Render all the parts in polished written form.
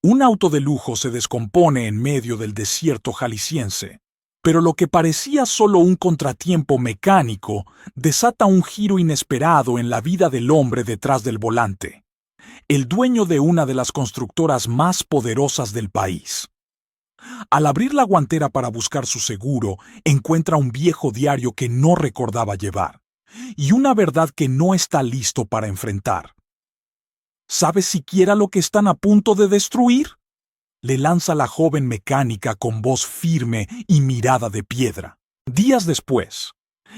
Un auto de lujo se descompone en medio del desierto jalisciense, pero lo que parecía solo un contratiempo mecánico desata un giro inesperado en la vida del hombre detrás del volante, el dueño de una de las constructoras más poderosas del país. Al abrir la guantera para buscar su seguro, encuentra un viejo diario que no recordaba llevar, y una verdad que no está listo para enfrentar. ¿Sabes siquiera lo que están a punto de destruir? Le lanza la joven mecánica con voz firme y mirada de piedra. Días después,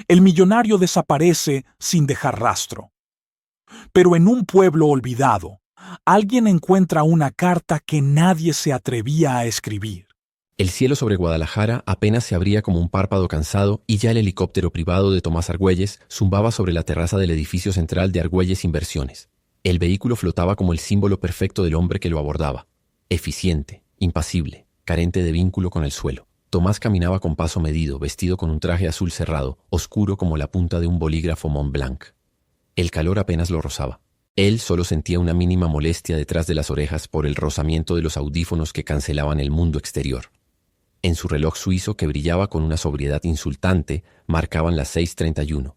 el millonario desaparece sin dejar rastro. Pero en un pueblo olvidado, alguien encuentra una carta que nadie se atrevía a escribir. El cielo sobre Guadalajara apenas se abría como un párpado cansado y ya el helicóptero privado de Tomás Argüelles zumbaba sobre la terraza del edificio central de Argüelles Inversiones. El vehículo flotaba como el símbolo perfecto del hombre que lo abordaba. Eficiente, impasible, carente de vínculo con el suelo. Tomás caminaba con paso medido, vestido con un traje azul cerrado, oscuro como la punta de un bolígrafo Montblanc. El calor apenas lo rozaba. Él solo sentía una mínima molestia detrás de las orejas por el rozamiento de los audífonos que cancelaban el mundo exterior. En su reloj suizo, que brillaba con una sobriedad insultante, marcaban las 6:31.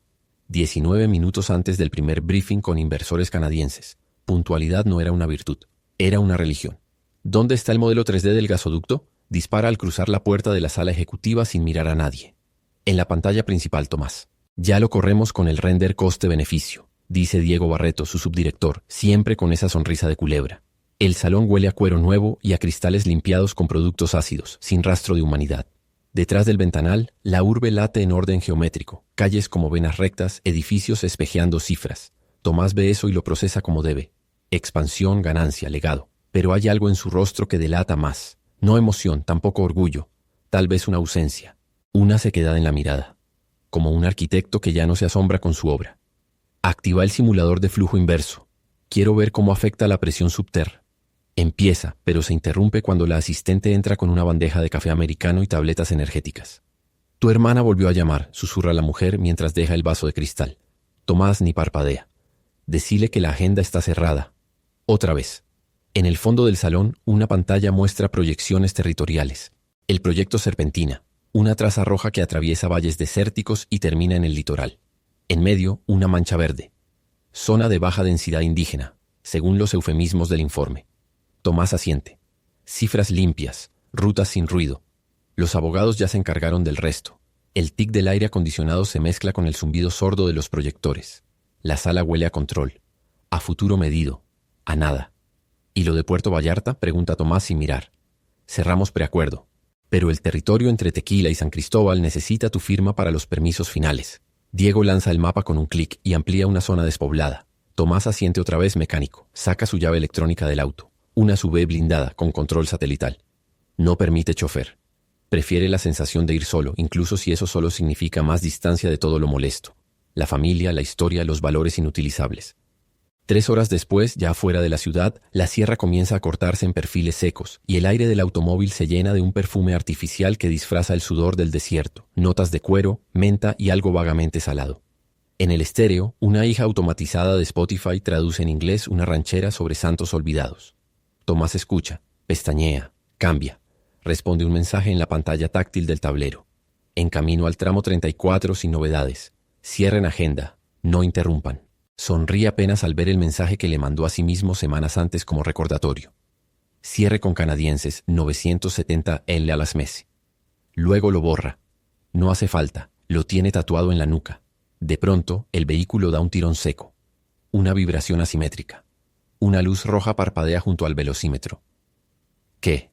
19 minutos antes del primer briefing con inversores canadienses. Puntualidad no era una virtud, era una religión. ¿Dónde está el modelo 3D del gasoducto? Dispara al cruzar la puerta de la sala ejecutiva sin mirar a nadie. En la pantalla principal, Tomás. Ya lo corremos con el render coste-beneficio, dice Diego Barreto, su subdirector, siempre con esa sonrisa de culebra. El salón huele a cuero nuevo y a cristales limpiados con productos ácidos, sin rastro de humanidad. Detrás del ventanal, la urbe late en orden geométrico, calles como venas rectas, edificios espejeando cifras. Tomás ve eso y lo procesa como debe. Expansión, ganancia, legado. Pero hay algo en su rostro que delata más. No emoción, tampoco orgullo. Tal vez una ausencia. Una sequedad en la mirada. Como un arquitecto que ya no se asombra con su obra. Activa el simulador de flujo inverso. Quiero ver cómo afecta la presión subterránea. Empieza, pero se interrumpe cuando la asistente entra con una bandeja de café americano y tabletas energéticas. Tu hermana volvió a llamar, susurra la mujer mientras deja el vaso de cristal. Tomás ni parpadea. Decile que la agenda está cerrada. Otra vez. En el fondo del salón, una pantalla muestra proyecciones territoriales. El proyecto Serpentina, una traza roja que atraviesa valles desérticos y termina en el litoral. En medio, una mancha verde. Zona de baja densidad indígena, según los eufemismos del informe. Tomás asiente. Cifras limpias, rutas sin ruido. Los abogados ya se encargaron del resto. El tic del aire acondicionado se mezcla con el zumbido sordo de los proyectores. La sala huele a control, a futuro medido, a nada. ¿Y lo de Puerto Vallarta?, pregunta Tomás sin mirar. Cerramos preacuerdo. Pero el territorio entre Tequila y San Cristóbal necesita tu firma para los permisos finales. Diego lanza el mapa con un clic y amplía una zona despoblada. Tomás asiente otra vez mecánico. Saca su llave electrónica del auto. Una SUV blindada con control satelital. No permite chofer. Prefiere la sensación de ir solo, incluso si eso solo significa más distancia de todo lo molesto. La familia, la historia, los valores inutilizables. 3 horas después, ya fuera de la ciudad, la sierra comienza a cortarse en perfiles secos y el aire del automóvil se llena de un perfume artificial que disfraza el sudor del desierto, notas de cuero, menta y algo vagamente salado. En el estéreo, una hija automatizada de Spotify traduce en inglés una ranchera sobre santos olvidados. Tomás escucha, pestañea, cambia. Responde un mensaje en la pantalla táctil del tablero. En camino al tramo 34 sin novedades. Cierren agenda, no interrumpan. Sonríe apenas al ver el mensaje que le mandó a sí mismo semanas antes como recordatorio. Cierre con canadienses 970 L a las meses. Luego lo borra. No hace falta, lo tiene tatuado en la nuca. De pronto, el vehículo da un tirón seco. Una vibración asimétrica. Una luz roja parpadea junto al velocímetro. ¿Qué?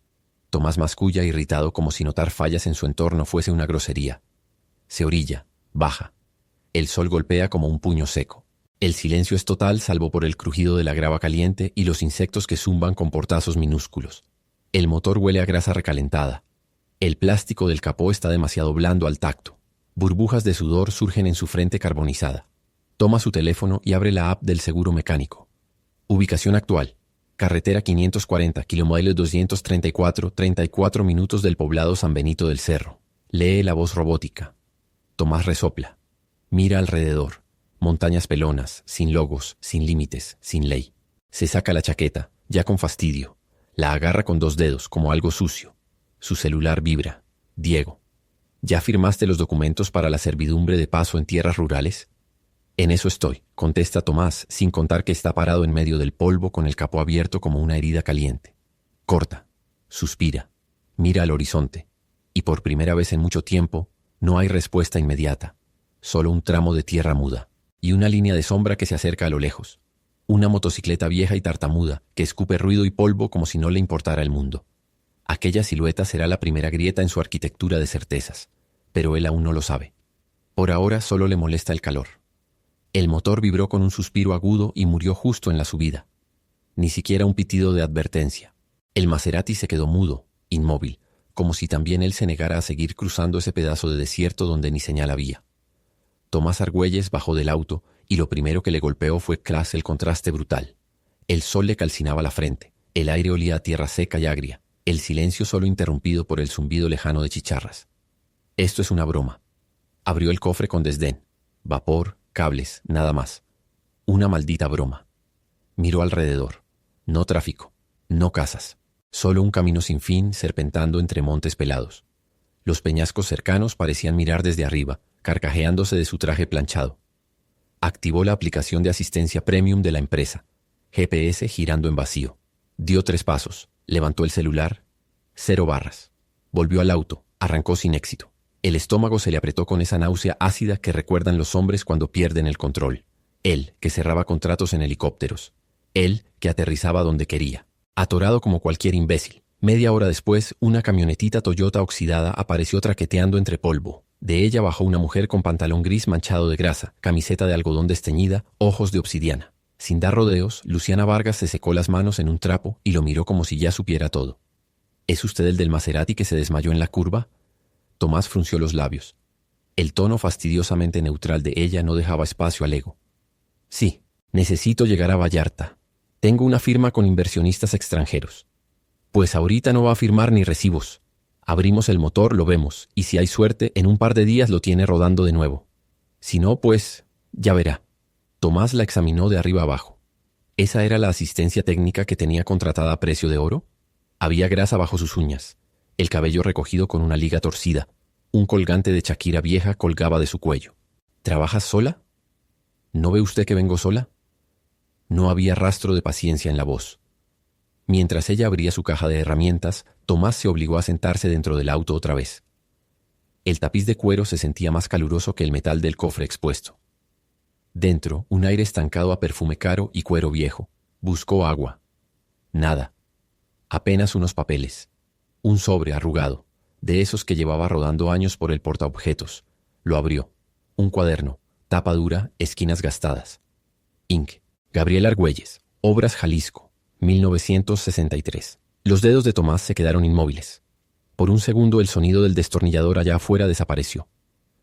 Tomás masculla irritado como si notar fallas en su entorno fuese una grosería. Se orilla, baja. El sol golpea como un puño seco. El silencio es total salvo por el crujido de la grava caliente y los insectos que zumban con portazos minúsculos. El motor huele a grasa recalentada. El plástico del capó está demasiado blando al tacto. Burbujas de sudor surgen en su frente carbonizada. Toma su teléfono y abre la app del seguro mecánico. Ubicación actual. Carretera 540, kilomodelo 234, 34 minutos del poblado San Benito del Cerro. Lee la voz robótica. Tomás resopla. Mira alrededor. Montañas pelonas, sin logos, sin límites, sin ley. Se saca la chaqueta, ya con fastidio. La agarra con 2 dedos, como algo sucio. Su celular vibra. Diego. ¿Ya firmaste los documentos para la servidumbre de paso en tierras rurales? En eso estoy, contesta Tomás, sin contar que está parado en medio del polvo con el capó abierto como una herida caliente. Corta. Suspira. Mira al horizonte. Y por primera vez en mucho tiempo, no hay respuesta inmediata. Solo un tramo de tierra muda. Y una línea de sombra que se acerca a lo lejos. Una motocicleta vieja y tartamuda que escupe ruido y polvo como si no le importara el mundo. Aquella silueta será la primera grieta en su arquitectura de certezas, pero él aún no lo sabe. Por ahora solo le molesta el calor. El motor vibró con un suspiro agudo y murió justo en la subida. Ni siquiera un pitido de advertencia. El Maserati se quedó mudo, inmóvil, como si también él se negara a seguir cruzando ese pedazo de desierto donde ni señal había. Tomás Argüelles bajó del auto y lo primero que le golpeó fue el contraste brutal. El sol le calcinaba la frente, el aire olía a tierra seca y agria, el silencio solo interrumpido por el zumbido lejano de chicharras. Esto es una broma. Abrió el cofre con desdén. Vapor, cables, nada más. Una maldita broma. Miró alrededor. No tráfico, no casas. Solo un camino sin fin serpentando entre montes pelados. Los peñascos cercanos parecían mirar desde arriba, carcajeándose de su traje planchado. Activó la aplicación de asistencia premium de la empresa. GPS girando en vacío. Dio 3 pasos. Levantó el celular. 0 barras. Volvió al auto. Arrancó sin éxito. El estómago se le apretó con esa náusea ácida que recuerdan los hombres cuando pierden el control. Él, que cerraba contratos en helicópteros. Él, que aterrizaba donde quería. Atorado como cualquier imbécil. Media hora después, una camionetita Toyota oxidada apareció traqueteando entre polvo. De ella bajó una mujer con pantalón gris manchado de grasa, camiseta de algodón desteñida, ojos de obsidiana. Sin dar rodeos, Luciana Vargas se secó las manos en un trapo y lo miró como si ya supiera todo. ¿Es usted el del Maserati que se desmayó en la curva? Tomás frunció los labios. El tono fastidiosamente neutral de ella no dejaba espacio al ego. Sí, necesito llegar a Vallarta. Tengo una firma con inversionistas extranjeros. Pues ahorita no va a firmar ni recibos. Abrimos el motor, lo vemos, y si hay suerte, en un par de días lo tiene rodando de nuevo. Si no, pues, ya verá. Tomás la examinó de arriba abajo. ¿Esa era la asistencia técnica que tenía contratada a precio de oro? Había grasa bajo sus uñas, el cabello recogido con una liga torcida. Un colgante de Shakira vieja colgaba de su cuello. ¿Trabajas sola? ¿No ve usted que vengo sola? No había rastro de paciencia en la voz. Mientras ella abría su caja de herramientas, Tomás se obligó a sentarse dentro del auto otra vez. El tapiz de cuero se sentía más caluroso que el metal del cofre expuesto. Dentro, un aire estancado a perfume caro y cuero viejo. Buscó agua. Nada. Apenas unos papeles. Un sobre arrugado, de esos que llevaba rodando años por el portaobjetos. Lo abrió. Un cuaderno, tapa dura, esquinas gastadas. Inc. Gabriel Argüelles, Obras Jalisco, 1963. Los dedos de Tomás se quedaron inmóviles. Por un segundo el sonido del destornillador allá afuera desapareció.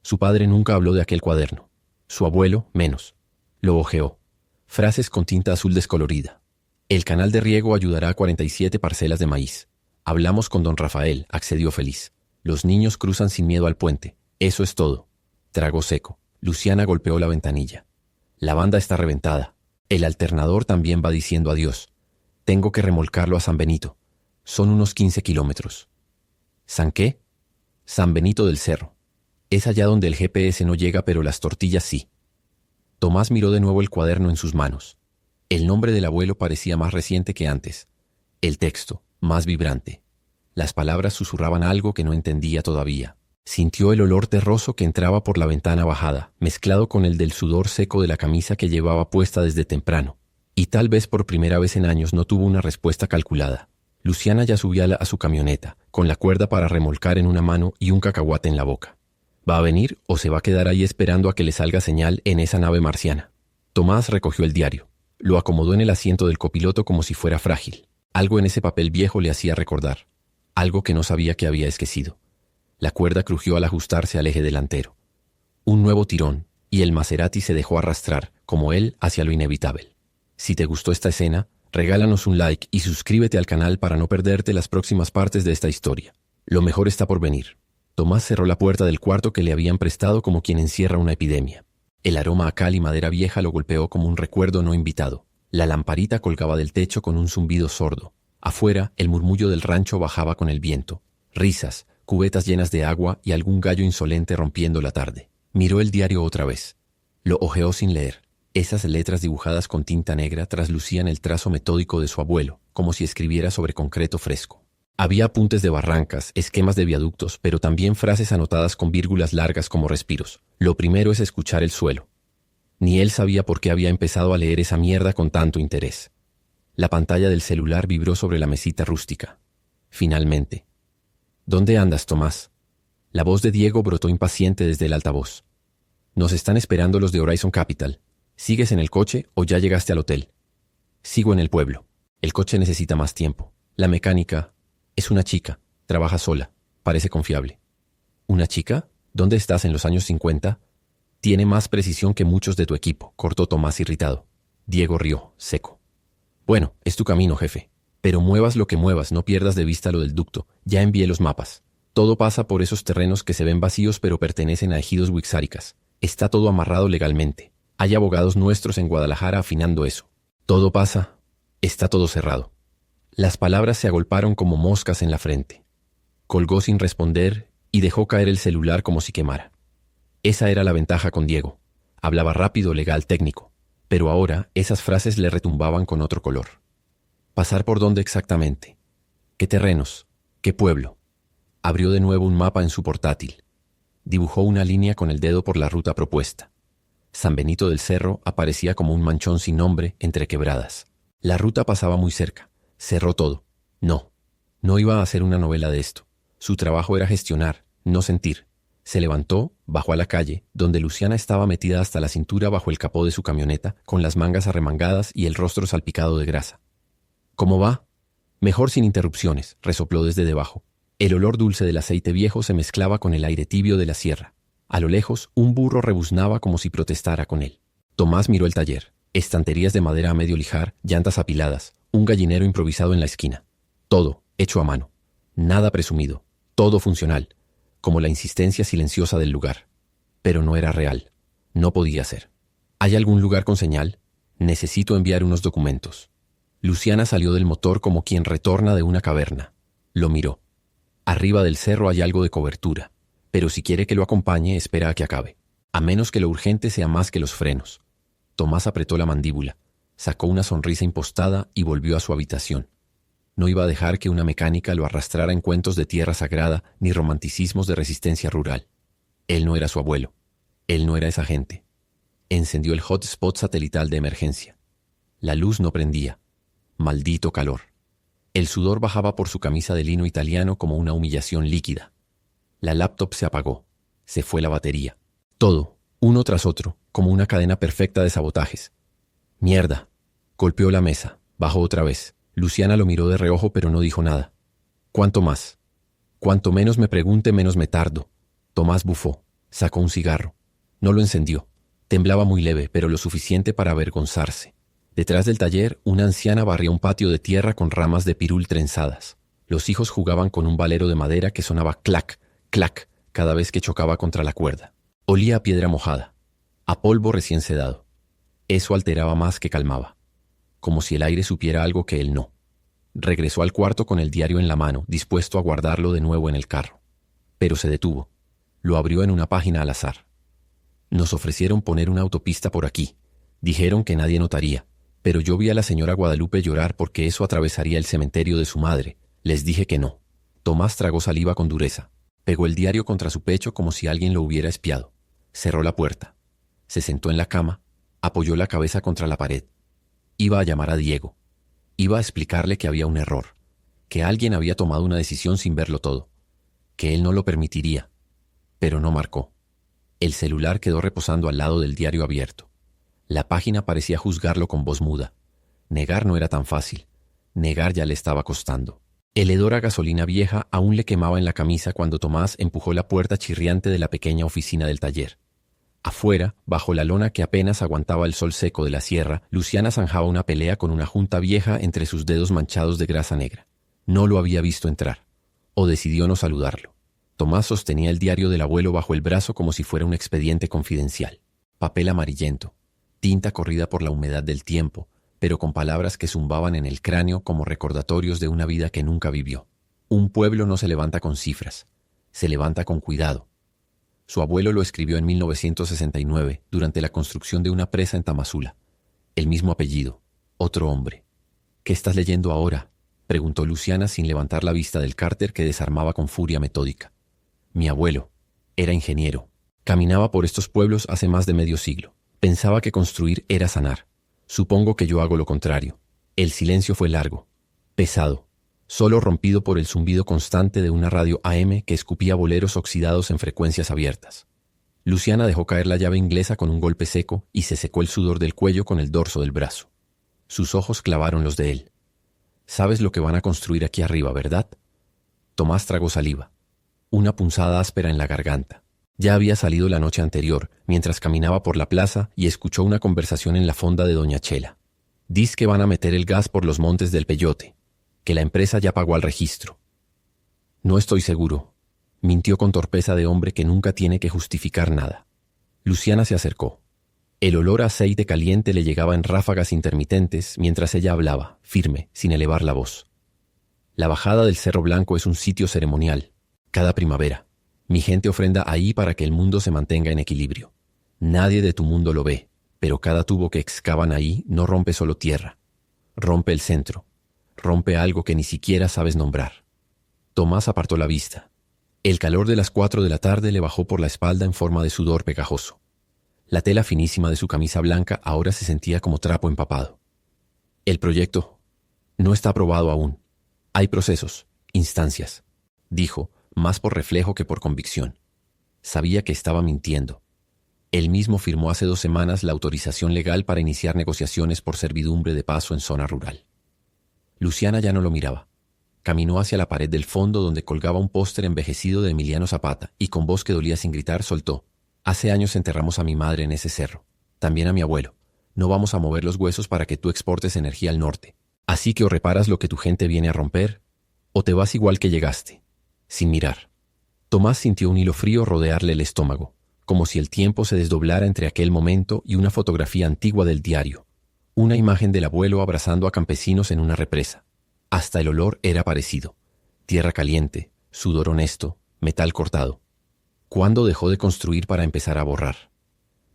Su padre nunca habló de aquel cuaderno. Su abuelo, menos. Lo hojeó. Frases con tinta azul descolorida. El canal de riego ayudará a 47 parcelas de maíz. Hablamos con don Rafael, accedió feliz. Los niños cruzan sin miedo al puente. Eso es todo. Trago seco. Luciana golpeó la ventanilla. La banda está reventada. El alternador también va diciendo adiós. Tengo que remolcarlo a San Benito. Son unos 15 kilómetros. ¿San qué? San Benito del Cerro. Es allá donde el GPS no llega, pero las tortillas sí. Tomás miró de nuevo el cuaderno en sus manos. El nombre del abuelo parecía más reciente que antes. El texto, más vibrante. Las palabras susurraban algo que no entendía todavía. Sintió el olor terroso que entraba por la ventana bajada, mezclado con el del sudor seco de la camisa que llevaba puesta desde temprano. Y tal vez por primera vez en años no tuvo una respuesta calculada. Luciana ya subía a su camioneta, con la cuerda para remolcar en una mano y un cacahuate en la boca. ¿Va a venir o se va a quedar ahí esperando a que le salga señal en esa nave marciana? Tomás recogió el diario. Lo acomodó en el asiento del copiloto como si fuera frágil. Algo en ese papel viejo le hacía recordar. Algo que no sabía que había esquecido. La cuerda crujió al ajustarse al eje delantero. Un nuevo tirón, y el Maserati se dejó arrastrar, como él, hacia lo inevitable. Si te gustó esta escena, regálanos un like y suscríbete al canal para no perderte las próximas partes de esta historia. Lo mejor está por venir. Tomás cerró la puerta del cuarto que le habían prestado como quien encierra una epidemia. El aroma a cal y madera vieja lo golpeó como un recuerdo no invitado. La lamparita colgaba del techo con un zumbido sordo. Afuera, el murmullo del rancho bajaba con el viento. Risas, cubetas llenas de agua y algún gallo insolente rompiendo la tarde. Miró el diario otra vez. Lo hojeó sin leer. Esas letras dibujadas con tinta negra traslucían el trazo metódico de su abuelo, como si escribiera sobre concreto fresco. Había apuntes de barrancas, esquemas de viaductos, pero también frases anotadas con vírgulas largas como respiros. Lo primero es escuchar el suelo. Ni él sabía por qué había empezado a leer esa mierda con tanto interés. La pantalla del celular vibró sobre la mesita rústica. Finalmente. ¿Dónde andas, Tomás? La voz de Diego brotó impaciente desde el altavoz. Nos están esperando los de Horizon Capital. ¿Sigues en el coche o ya llegaste al hotel? Sigo en el pueblo. El coche necesita más tiempo. La mecánica es una chica. Trabaja sola. Parece confiable. ¿Una chica? ¿Dónde estás en los años 50? Tiene más precisión que muchos de tu equipo, cortó Tomás irritado. Diego rió, seco. Bueno, es tu camino, jefe. Pero muevas lo que muevas, no pierdas de vista lo del ducto. Ya envié los mapas. Todo pasa por esos terrenos que se ven vacíos pero pertenecen a ejidos wixárikas. Está todo amarrado legalmente. Hay abogados nuestros en Guadalajara afinando eso. Todo pasa. Está todo cerrado. Las palabras se agolparon como moscas en la frente. Colgó sin responder y dejó caer el celular como si quemara. Esa era la ventaja con Diego. Hablaba rápido, legal, técnico. Pero ahora esas frases le retumbaban con otro color. ¿Pasar por dónde exactamente? ¿Qué terrenos? ¿Qué pueblo? Abrió de nuevo un mapa en su portátil. Dibujó una línea con el dedo por la ruta propuesta. San Benito del Cerro aparecía como un manchón sin nombre entre quebradas. La ruta pasaba muy cerca. Cerró todo. No iba a hacer una novela de esto. Su trabajo era gestionar, no sentir. Se levantó, bajó a la calle, donde Luciana estaba metida hasta la cintura bajo el capó de su camioneta, con las mangas arremangadas y el rostro salpicado de grasa. ¿Cómo va? Mejor sin interrupciones, resopló desde debajo. El olor dulce del aceite viejo se mezclaba con el aire tibio de la sierra. A lo lejos, un burro rebuznaba como si protestara con él. Tomás miró el taller. Estanterías de madera a medio lijar, llantas apiladas, un gallinero improvisado en la esquina. Todo, hecho a mano. Nada presumido. Todo funcional. Como la insistencia silenciosa del lugar. Pero no era real. No podía ser. ¿Hay algún lugar con señal? Necesito enviar unos documentos. Luciana salió del motor como quien retorna de una caverna. Lo miró. Arriba del cerro hay algo de cobertura. Pero si quiere que lo acompañe, espera a que acabe. A menos que lo urgente sea más que los frenos. Tomás apretó la mandíbula, sacó una sonrisa impostada y volvió a su habitación. No iba a dejar que una mecánica lo arrastrara en cuentos de tierra sagrada ni romanticismos de resistencia rural. Él no era su abuelo. Él no era esa gente. Encendió el hotspot satelital de emergencia. La luz no prendía. Maldito calor. El sudor bajaba por su camisa de lino italiano como una humillación líquida. La laptop se apagó. Se fue la batería. Todo, uno tras otro, como una cadena perfecta de sabotajes. ¡Mierda! Golpeó la mesa. Bajó otra vez. Luciana lo miró de reojo pero no dijo nada. ¿Cuánto más? Cuanto menos me pregunte, menos me tardo. Tomás bufó. Sacó un cigarro. No lo encendió. Temblaba muy leve, pero lo suficiente para avergonzarse. Detrás del taller, una anciana barría un patio de tierra con ramas de pirul trenzadas. Los hijos jugaban con un valero de madera que sonaba clac, clac, cada vez que chocaba contra la cuerda. Olía a piedra mojada, a polvo recién sedado. Eso alteraba más que calmaba. Como si el aire supiera algo que él no. Regresó al cuarto con el diario en la mano, dispuesto a guardarlo de nuevo en el carro. Pero se detuvo. Lo abrió en una página al azar. Nos ofrecieron poner una autopista por aquí. Dijeron que nadie notaría. Pero yo vi a la señora Guadalupe llorar porque eso atravesaría el cementerio de su madre. Les dije que no. Tomás tragó saliva con dureza. Pegó el diario contra su pecho como si alguien lo hubiera espiado. Cerró la puerta. Se sentó en la cama. Apoyó la cabeza contra la pared. Iba a llamar a Diego. Iba a explicarle que había un error. Que alguien había tomado una decisión sin verlo todo. Que él no lo permitiría. Pero no marcó. El celular quedó reposando al lado del diario abierto. La página parecía juzgarlo con voz muda. Negar no era tan fácil. Negar ya le estaba costando. El hedor a gasolina vieja aún le quemaba en la camisa cuando Tomás empujó la puerta chirriante de la pequeña oficina del taller. Afuera, bajo la lona que apenas aguantaba el sol seco de la sierra, Luciana zanjaba una pelea con una junta vieja entre sus dedos manchados de grasa negra. No lo había visto entrar. O decidió no saludarlo. Tomás sostenía el diario del abuelo bajo el brazo como si fuera un expediente confidencial. Papel amarillento. Tinta corrida por la humedad del tiempo, pero con palabras que zumbaban en el cráneo como recordatorios de una vida que nunca vivió. Un pueblo no se levanta con cifras, se levanta con cuidado. Su abuelo lo escribió en 1969, durante la construcción de una presa en Tamazula. El mismo apellido, otro hombre. «¿Qué estás leyendo ahora?», preguntó Luciana sin levantar la vista del cárter que desarmaba con furia metódica. «Mi abuelo. Era ingeniero. Caminaba por estos pueblos hace más de medio siglo. Pensaba que construir era sanar. Supongo que yo hago lo contrario». El silencio fue largo, pesado, solo rompido por el zumbido constante de una radio AM que escupía boleros oxidados en frecuencias abiertas. Luciana dejó caer la llave inglesa con un golpe seco y se secó el sudor del cuello con el dorso del brazo. Sus ojos clavaron los de él. «Sabes lo que van a construir aquí arriba, ¿verdad?». Tomás tragó saliva. Una punzada áspera en la garganta. Ya había salido la noche anterior, mientras caminaba por la plaza y escuchó una conversación en la fonda de Doña Chela. «Diz que van a meter el gas por los montes del Peyote, que la empresa ya pagó al registro». «No estoy seguro», mintió con torpeza de hombre que nunca tiene que justificar nada. Luciana se acercó. El olor a aceite caliente le llegaba en ráfagas intermitentes mientras ella hablaba, firme, sin elevar la voz. «La bajada del Cerro Blanco es un sitio ceremonial. Cada primavera. Mi gente ofrenda ahí para que el mundo se mantenga en equilibrio. Nadie de tu mundo lo ve, pero cada tubo que excavan ahí no rompe solo tierra. Rompe el centro. Rompe algo que ni siquiera sabes nombrar». Tomás apartó la vista. El calor de las 4 de la tarde le bajó por la espalda en forma de sudor pegajoso. La tela finísima de su camisa blanca ahora se sentía como trapo empapado. «El proyecto no está aprobado aún. Hay procesos, instancias», dijo, más por reflejo que por convicción. Sabía que estaba mintiendo. Él mismo firmó hace 2 semanas la autorización legal para iniciar negociaciones por servidumbre de paso en zona rural. Luciana ya no lo miraba. Caminó hacia la pared del fondo donde colgaba un póster envejecido de Emiliano Zapata y con voz que dolía sin gritar soltó: «Hace años enterramos a mi madre en ese cerro. También a mi abuelo. No vamos a mover los huesos para que tú exportes energía al norte. Así que o reparas lo que tu gente viene a romper, o te vas igual que llegaste». Sin mirar. Tomás sintió un hilo frío rodearle el estómago, como si el tiempo se desdoblara entre aquel momento y una fotografía antigua del diario. Una imagen del abuelo abrazando a campesinos en una represa. Hasta el olor era parecido. Tierra caliente, sudor honesto, metal cortado. ¿Cuándo dejó de construir para empezar a borrar?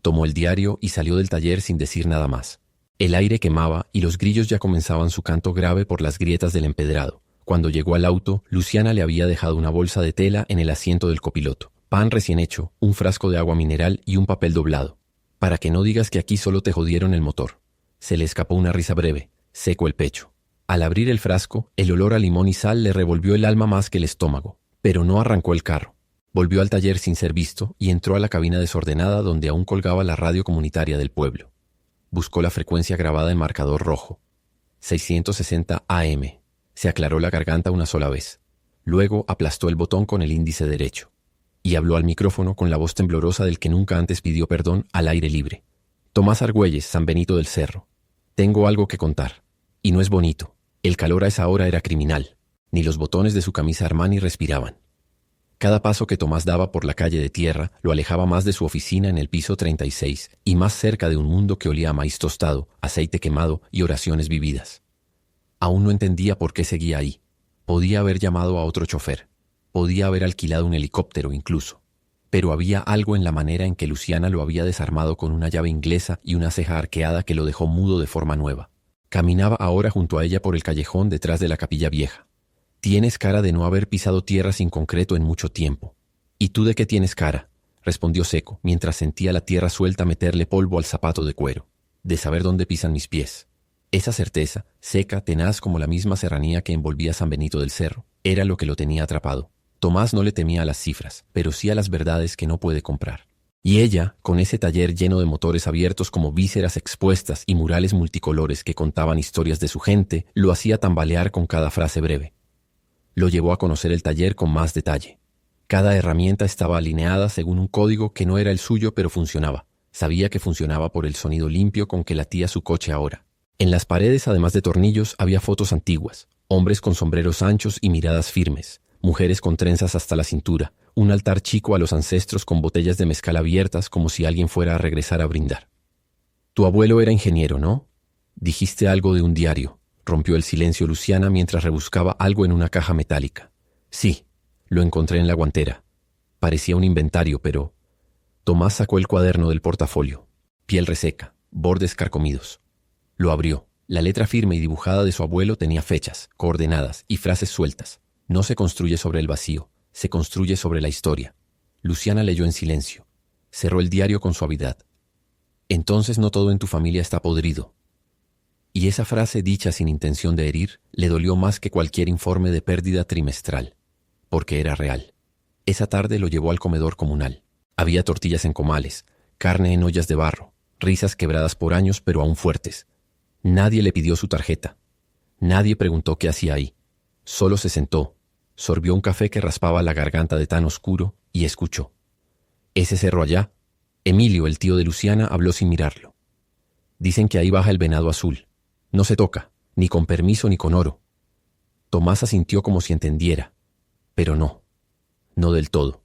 Tomó el diario y salió del taller sin decir nada más. El aire quemaba y los grillos ya comenzaban su canto grave por las grietas del empedrado. Cuando llegó al auto, Luciana le había dejado una bolsa de tela en el asiento del copiloto, pan recién hecho, un frasco de agua mineral y un papel doblado. «Para que no digas que aquí solo te jodieron el motor». Se le escapó una risa breve, seco el pecho. Al abrir el frasco, el olor a limón y sal le revolvió el alma más que el estómago, pero no arrancó el carro. Volvió al taller sin ser visto y entró a la cabina desordenada donde aún colgaba la radio comunitaria del pueblo. Buscó la frecuencia grabada en marcador rojo. 660 AM. Se aclaró la garganta una sola vez. Luego aplastó el botón con el índice derecho. Y habló al micrófono con la voz temblorosa del que nunca antes pidió perdón al aire libre. «Tomás Argüelles, San Benito del Cerro. Tengo algo que contar. Y no es bonito. El calor a esa hora era criminal. Ni los botones de su camisa Armani respiraban». Cada paso que Tomás daba por la calle de tierra lo alejaba más de su oficina en el piso 36 y más cerca de un mundo que olía a maíz tostado, aceite quemado y oraciones vividas. Aún no entendía por qué seguía ahí. Podía haber llamado a otro chofer. Podía haber alquilado un helicóptero incluso. Pero había algo en la manera en que Luciana lo había desarmado con una llave inglesa y una ceja arqueada que lo dejó mudo de forma nueva. Caminaba ahora junto a ella por el callejón detrás de la capilla vieja. «Tienes cara de no haber pisado tierra sin concreto en mucho tiempo». «¿Y tú de qué tienes cara?», respondió seco, mientras sentía la tierra suelta meterle polvo al zapato de cuero. «De saber dónde pisan mis pies». Esa certeza, seca, tenaz como la misma serranía que envolvía San Benito del Cerro, era lo que lo tenía atrapado. Tomás no le temía a las cifras, pero sí a las verdades que no puede comprar. Y ella, con ese taller lleno de motores abiertos como vísceras expuestas y murales multicolores que contaban historias de su gente, lo hacía tambalear con cada frase breve. Lo llevó a conocer el taller con más detalle. Cada herramienta estaba alineada según un código que no era el suyo, pero funcionaba. Sabía que funcionaba por el sonido limpio con que latía su coche ahora. En las paredes, además de tornillos, había fotos antiguas. Hombres con sombreros anchos y miradas firmes. Mujeres con trenzas hasta la cintura. Un altar chico a los ancestros con botellas de mezcal abiertas como si alguien fuera a regresar a brindar. «Tu abuelo era ingeniero, ¿no?», Dijiste algo de un diario, rompió el silencio Luciana mientras rebuscaba algo en una caja metálica. Sí, lo encontré en la guantera. Parecía un inventario, pero... Tomás sacó el cuaderno del portafolio. Piel reseca, bordes carcomidos. Lo abrió. La letra firme y dibujada de su abuelo tenía fechas, coordenadas y frases sueltas. No se construye sobre el vacío, se construye sobre la historia. Luciana leyó en silencio. Cerró el diario con suavidad. Entonces no todo en tu familia está podrido. Y esa frase dicha sin intención de herir le dolió más que cualquier informe de pérdida trimestral, porque era real. Esa tarde lo llevó al comedor comunal. Había tortillas en comales, carne en ollas de barro, risas quebradas por años pero aún fuertes. Nadie le pidió su tarjeta. Nadie preguntó qué hacía ahí. Solo se sentó, sorbió un café que raspaba la garganta de tan oscuro y escuchó. ¿Ese cerro allá? Emilio, el tío de Luciana, habló sin mirarlo. Dicen que ahí baja el venado azul. No se toca, ni con permiso ni con oro. Tomás asintió como si entendiera, pero no, no del todo.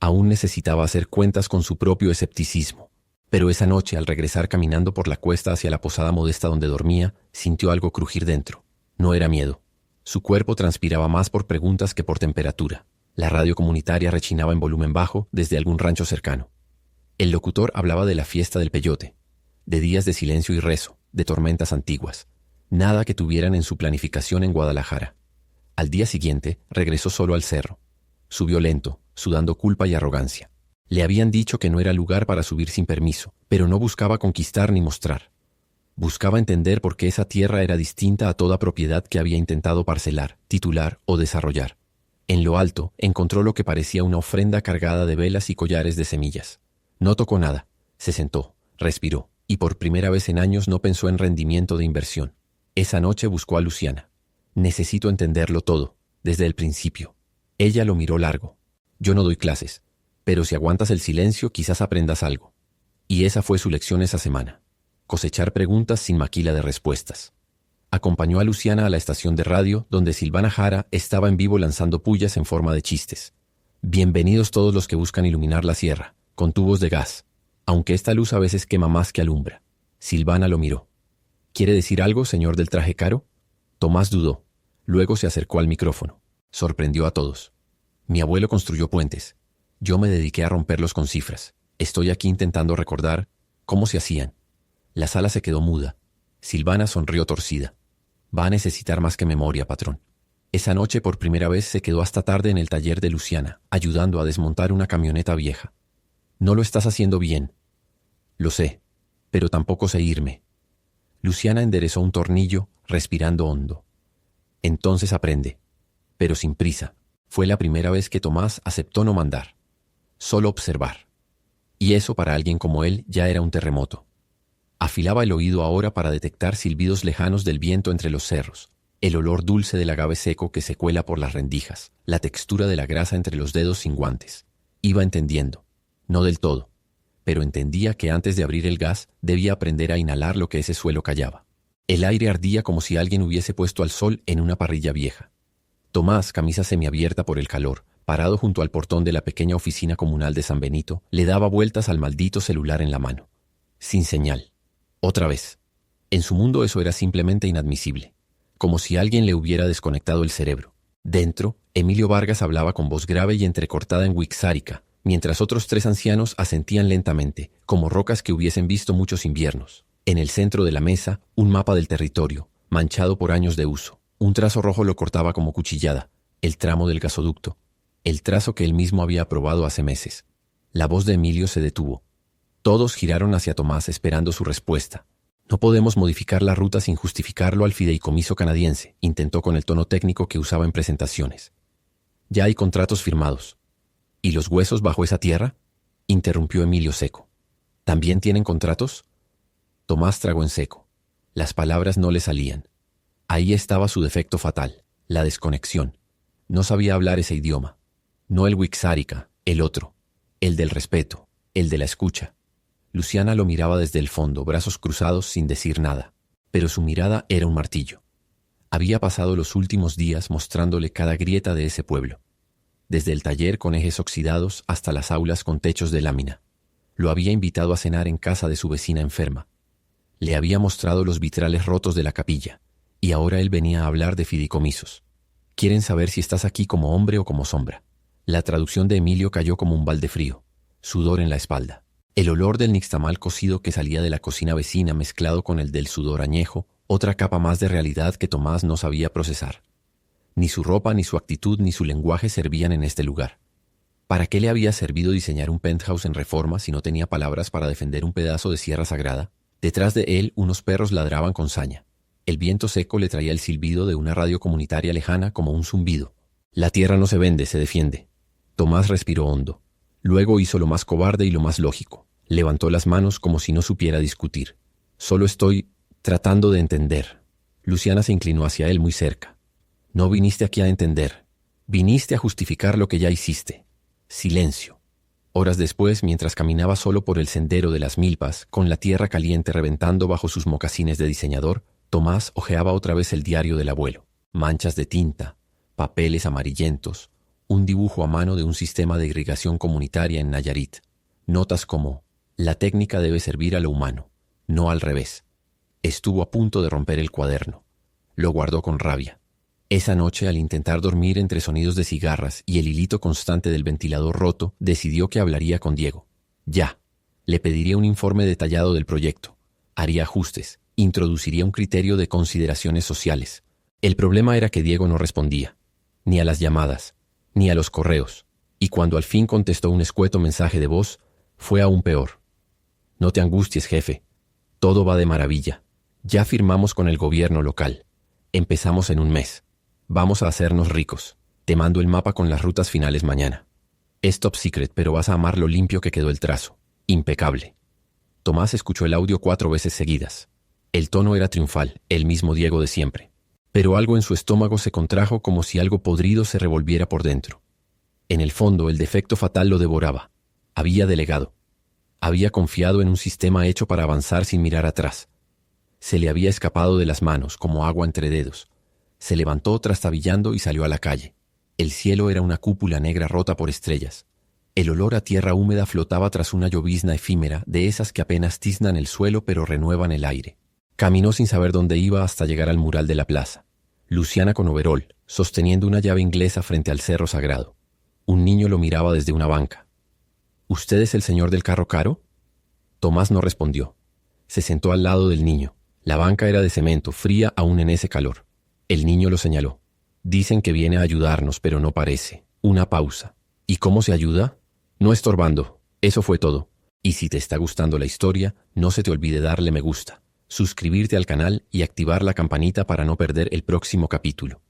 Aún necesitaba hacer cuentas con su propio escepticismo. Pero esa noche, al regresar caminando por la cuesta hacia la posada modesta donde dormía, sintió algo crujir dentro. No era miedo. Su cuerpo transpiraba más por preguntas que por temperatura. La radio comunitaria rechinaba en volumen bajo desde algún rancho cercano. El locutor hablaba de la fiesta del peyote, de días de silencio y rezo, de tormentas antiguas. Nada que tuvieran en su planificación en Guadalajara. Al día siguiente, regresó solo al cerro. Subió lento, sudando culpa y arrogancia. Le habían dicho que no era lugar para subir sin permiso, pero no buscaba conquistar ni mostrar. Buscaba entender por qué esa tierra era distinta a toda propiedad que había intentado parcelar, titular o desarrollar. En lo alto, encontró lo que parecía una ofrenda cargada de velas y collares de semillas. No tocó nada. Se sentó, respiró, y por primera vez en años no pensó en rendimiento de inversión. Esa noche buscó a Luciana. Necesito entenderlo todo, desde el principio. Ella lo miró largo. Yo no doy clases, pero si aguantas el silencio quizás aprendas algo. Y esa fue su lección esa semana. Cosechar preguntas sin maquila de respuestas. Acompañó a Luciana a la estación de radio donde Silvana Jara estaba en vivo lanzando pullas en forma de chistes. Bienvenidos todos los que buscan iluminar la sierra, con tubos de gas, aunque esta luz a veces quema más que alumbra. Silvana lo miró. ¿Quiere decir algo, señor del traje caro? Tomás dudó. Luego se acercó al micrófono. Sorprendió a todos. Mi abuelo construyó puentes. Yo me dediqué a romperlos con cifras. Estoy aquí intentando recordar cómo se hacían. La sala se quedó muda. Silvana sonrió torcida. Va a necesitar más que memoria, patrón. Esa noche por primera vez se quedó hasta tarde en el taller de Luciana, ayudando a desmontar una camioneta vieja. No lo estás haciendo bien. Lo sé, pero tampoco sé irme. Luciana enderezó un tornillo, respirando hondo. Entonces aprende, pero sin prisa. Fue la primera vez que Tomás aceptó no mandar, solo observar. Y eso para alguien como él ya era un terremoto. Afilaba el oído ahora para detectar silbidos lejanos del viento entre los cerros, el olor dulce del agave seco que se cuela por las rendijas, la textura de la grasa entre los dedos sin guantes. Iba entendiendo, no del todo, pero entendía que antes de abrir el gas debía aprender a inhalar lo que ese suelo callaba. El aire ardía como si alguien hubiese puesto al sol en una parrilla vieja. Tomás, camisa semiabierta por el calor, parado junto al portón de la pequeña oficina comunal de San Benito, le daba vueltas al maldito celular en la mano. Sin señal. Otra vez. En su mundo eso era simplemente inadmisible, como si alguien le hubiera desconectado el cerebro. Dentro, Emilio Vargas hablaba con voz grave y entrecortada en wixárika, mientras otros 3 ancianos asentían lentamente, como rocas que hubiesen visto muchos inviernos. En el centro de la mesa, un mapa del territorio, manchado por años de uso. Un trazo rojo lo cortaba como cuchillada, el tramo del gasoducto, el trazo que él mismo había aprobado hace meses. La voz de Emilio se detuvo. Todos giraron hacia Tomás esperando su respuesta. No podemos modificar la ruta sin justificarlo al fideicomiso canadiense, intentó con el tono técnico que usaba en presentaciones. Ya hay contratos firmados. ¿Y los huesos bajo esa tierra? Interrumpió Emilio seco. ¿También tienen contratos? Tomás tragó en seco. Las palabras no le salían. Ahí estaba su defecto fatal, la desconexión. No sabía hablar ese idioma. No el wixárika, el otro, el del respeto, el de la escucha. Luciana lo miraba desde el fondo, brazos cruzados sin decir nada, pero su mirada era un martillo. Había pasado los últimos días mostrándole cada grieta de ese pueblo, desde el taller con ejes oxidados hasta las aulas con techos de lámina. Lo había invitado a cenar en casa de su vecina enferma. Le había mostrado los vitrales rotos de la capilla, y ahora él venía a hablar de fideicomisos. Quieren saber si estás aquí como hombre o como sombra. La traducción de Emilio cayó como un balde frío, sudor en la espalda. El olor del nixtamal cocido que salía de la cocina vecina mezclado con el del sudor añejo, otra capa más de realidad que Tomás no sabía procesar. Ni su ropa, ni su actitud, ni su lenguaje servían en este lugar. ¿Para qué le había servido diseñar un penthouse en Reforma si no tenía palabras para defender un pedazo de sierra sagrada? Detrás de él, unos perros ladraban con saña. El viento seco le traía el silbido de una radio comunitaria lejana como un zumbido. La tierra no se vende, se defiende. Tomás respiró hondo. Luego hizo lo más cobarde y lo más lógico. Levantó las manos como si no supiera discutir. Solo estoy tratando de entender. Luciana se inclinó hacia él muy cerca. No viniste aquí a entender. Viniste a justificar lo que ya hiciste. Silencio. Horas después, mientras caminaba solo por el sendero de las milpas, con la tierra caliente reventando bajo sus mocasines de diseñador, Tomás hojeaba otra vez el diario del abuelo. Manchas de tinta, papeles amarillentos, un dibujo a mano de un sistema de irrigación comunitaria en Nayarit. Notas como: la técnica debe servir a lo humano, no al revés. Estuvo a punto de romper el cuaderno. Lo guardó con rabia. Esa noche, al intentar dormir entre sonidos de cigarras y el hilito constante del ventilador roto, decidió que hablaría con Diego. Ya. Le pediría un informe detallado del proyecto. Haría ajustes. Introduciría un criterio de consideraciones sociales. El problema era que Diego no respondía. Ni a las llamadas, ni a los correos. Y cuando al fin contestó un escueto mensaje de voz, fue aún peor. No te angusties, jefe. Todo va de maravilla. Ya firmamos con el gobierno local. Empezamos en un mes. Vamos a hacernos ricos. Te mando el mapa con las rutas finales mañana. Es top secret, pero vas a amar lo limpio que quedó el trazo. Impecable. Tomás escuchó el audio 4 veces seguidas. El tono era triunfal, el mismo Diego de siempre. Pero algo en su estómago se contrajo como si algo podrido se revolviera por dentro. En el fondo, el defecto fatal lo devoraba. Había delegado. Había confiado en un sistema hecho para avanzar sin mirar atrás. Se le había escapado de las manos, como agua entre dedos. Se levantó trastabillando y salió a la calle. El cielo era una cúpula negra rota por estrellas. El olor a tierra húmeda flotaba tras una llovizna efímera, de esas que apenas tiznan el suelo pero renuevan el aire. Caminó sin saber dónde iba hasta llegar al mural de la plaza. Luciana con overol, sosteniendo una llave inglesa frente al cerro sagrado. Un niño lo miraba desde una banca. ¿Usted es el señor del carro caro? Tomás no respondió. Se sentó al lado del niño. La banca era de cemento, fría aún en ese calor. El niño lo señaló. Dicen que viene a ayudarnos, pero no parece. Una pausa. ¿Y cómo se ayuda? No estorbando. Eso fue todo. Y si te está gustando la historia, no se te olvide darle me gusta, suscribirte al canal y activar la campanita para no perder el próximo capítulo.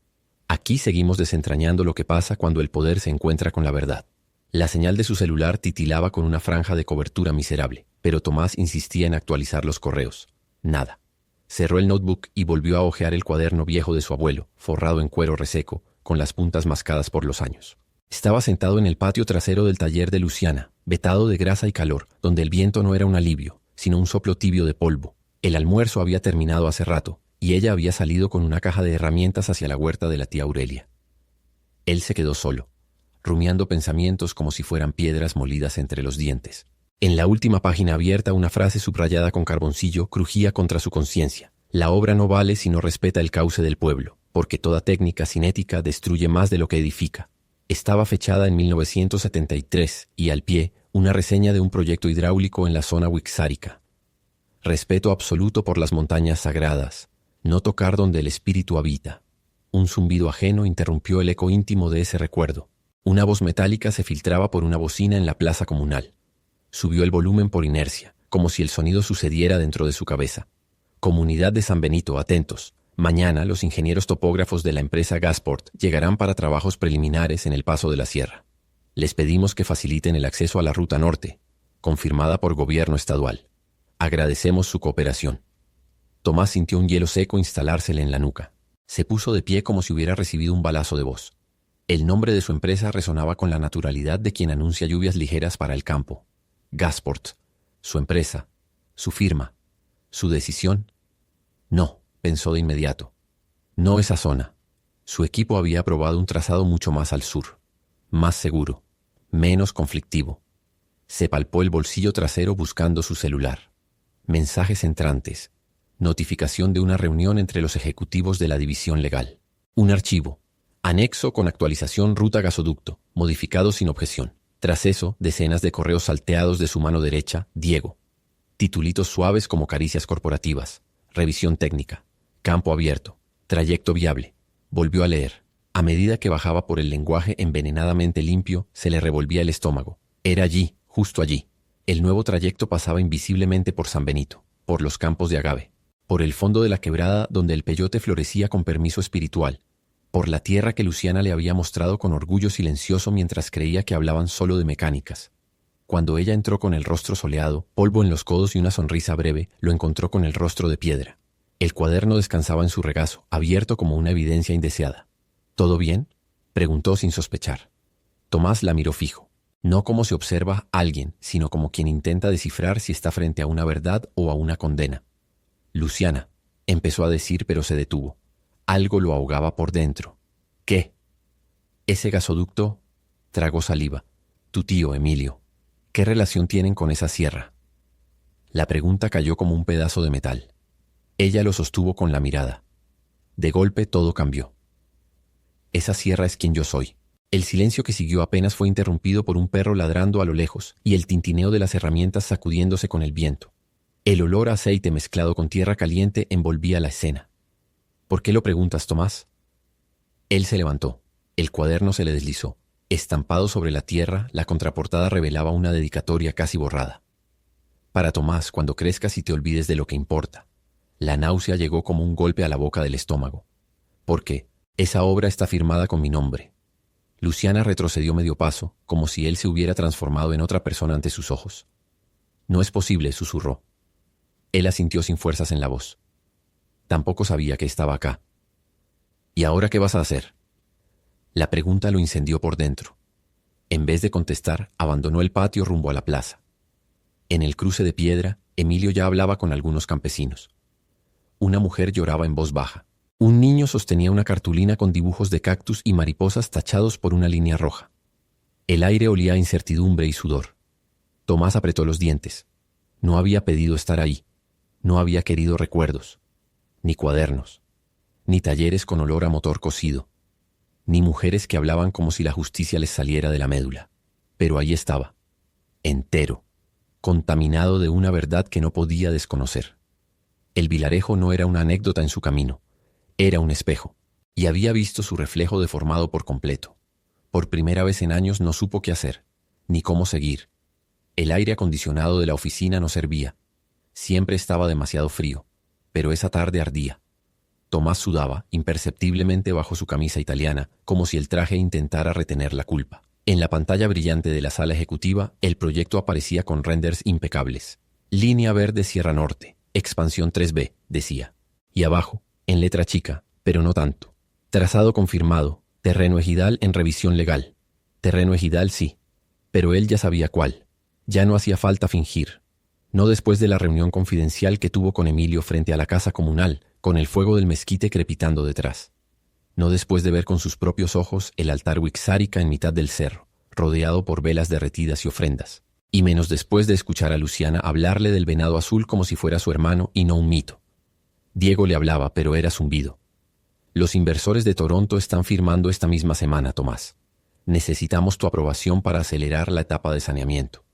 Aquí seguimos desentrañando lo que pasa cuando el poder se encuentra con la verdad. La señal de su celular titilaba con una franja de cobertura miserable, pero Tomás insistía en actualizar los correos. Nada. Cerró el notebook y volvió a hojear el cuaderno viejo de su abuelo, forrado en cuero reseco, con las puntas mascadas por los años. Estaba sentado en el patio trasero del taller de Luciana, vetado de grasa y calor, donde el viento no era un alivio, sino un soplo tibio de polvo. El almuerzo había terminado hace rato, y ella había salido con una caja de herramientas hacia la huerta de la tía Aurelia. Él se quedó solo, rumiando pensamientos como si fueran piedras molidas entre los dientes. En la última página abierta, una frase subrayada con carboncillo crujía contra su conciencia. La obra no vale si no respeta el cauce del pueblo, porque toda técnica sin ética destruye más de lo que edifica. Estaba fechada en 1973 y al pie una reseña de un proyecto hidráulico en la zona wixárika. Respeto absoluto por las montañas sagradas. No tocar donde el espíritu habita. Un zumbido ajeno interrumpió el eco íntimo de ese recuerdo. Una voz metálica se filtraba por una bocina en la plaza comunal. Subió el volumen por inercia, como si el sonido sucediera dentro de su cabeza. Comunidad de San Benito, atentos. Mañana los ingenieros topógrafos de la empresa Gasport llegarán para trabajos preliminares en el paso de la sierra. Les pedimos que faciliten el acceso a la ruta norte, confirmada por gobierno estadual. Agradecemos su cooperación. Tomás sintió un hielo seco instalársele en la nuca. Se puso de pie como si hubiera recibido un balazo de voz. El nombre de su empresa resonaba con la naturalidad de quien anuncia lluvias ligeras para el campo. Gasport, su empresa, su firma, su decisión. No, pensó de inmediato. No esa zona. Su equipo había aprobado un trazado mucho más al sur, más seguro, menos conflictivo. Se palpó el bolsillo trasero buscando su celular. Mensajes entrantes, Notificación de una reunión entre los ejecutivos de la división legal. Un archivo. Anexo con actualización ruta gasoducto, modificado sin objeción. Tras eso, decenas de correos salteados de su mano derecha, Diego. Titulitos suaves como caricias corporativas. Revisión técnica. Campo abierto. Trayecto viable. Volvió a leer. A medida que bajaba por el lenguaje envenenadamente limpio, se le revolvía el estómago. Era allí, justo allí. El nuevo trayecto pasaba invisiblemente por San Benito, por los campos de agave, por el fondo de la quebrada donde el peyote florecía con permiso espiritual, por la tierra que Luciana le había mostrado con orgullo silencioso mientras creía que hablaban solo de mecánicas. Cuando ella entró con el rostro soleado, polvo en los codos y una sonrisa breve, lo encontró con el rostro de piedra. El cuaderno descansaba en su regazo, abierto como una evidencia indeseada. ¿Todo bien?, preguntó sin sospechar. Tomás la miró fijo, no como se observa a alguien, sino como quien intenta descifrar si está frente a una verdad o a una condena. Luciana, empezó a decir, pero se detuvo. Algo lo ahogaba por dentro. ¿Qué? Ese gasoducto, tragó saliva. Tu tío, Emilio. ¿Qué relación tienen con esa sierra? La pregunta cayó como un pedazo de metal. Ella lo sostuvo con la mirada. De golpe todo cambió. Esa sierra es quien yo soy. El silencio que siguió apenas fue interrumpido por un perro ladrando a lo lejos y el tintineo de las herramientas sacudiéndose con el viento. El olor a aceite mezclado con tierra caliente envolvía la escena. ¿Por qué lo preguntas, Tomás? Él se levantó. El cuaderno se le deslizó. Estampado sobre la tierra, la contraportada revelaba una dedicatoria casi borrada. Para Tomás, cuando crezcas y te olvides de lo que importa. La náusea llegó como un golpe a la boca del estómago. ¿Por qué? Esa obra está firmada con mi nombre. Luciana retrocedió medio paso, como si él se hubiera transformado en otra persona ante sus ojos. No es posible, susurró. Él asintió sin fuerzas en la voz. Tampoco sabía que estaba acá. ¿Y ahora qué vas a hacer? La pregunta lo incendió por dentro. En vez de contestar, abandonó el patio rumbo a la plaza. En el cruce de piedra, Emilio ya hablaba con algunos campesinos. Una mujer lloraba en voz baja. Un niño sostenía una cartulina con dibujos de cactus y mariposas tachados por una línea roja. El aire olía a incertidumbre y sudor. Tomás apretó los dientes. No había pedido estar ahí. No había querido recuerdos, ni cuadernos, ni talleres con olor a motor cocido, ni mujeres que hablaban como si la justicia les saliera de la médula. Pero ahí estaba, entero, contaminado de una verdad que no podía desconocer. El Vilarejo no era una anécdota en su camino, era un espejo, y había visto su reflejo deformado por completo. Por primera vez en años no supo qué hacer, ni cómo seguir. El aire acondicionado de la oficina no servía. Siempre estaba demasiado frío, pero esa tarde ardía. Tomás sudaba imperceptiblemente bajo su camisa italiana, como si el traje intentara retener la culpa. En la pantalla brillante de la sala ejecutiva, el proyecto aparecía con renders impecables. Línea verde Sierra Norte, expansión 3B, decía. Y abajo, en letra chica, pero no tanto. Trazado confirmado, terreno ejidal en revisión legal. Terreno ejidal sí, pero él ya sabía cuál. Ya no hacía falta fingir. No después de la reunión confidencial que tuvo con Emilio frente a la casa comunal, con el fuego del mezquite crepitando detrás. No después de ver con sus propios ojos el altar wixárika en mitad del cerro, rodeado por velas derretidas y ofrendas. Y menos después de escuchar a Luciana hablarle del venado azul como si fuera su hermano y no un mito. Diego le hablaba, pero era zumbido. Los inversores de Toronto están firmando esta misma semana, Tomás. Necesitamos tu aprobación para acelerar la etapa de saneamiento.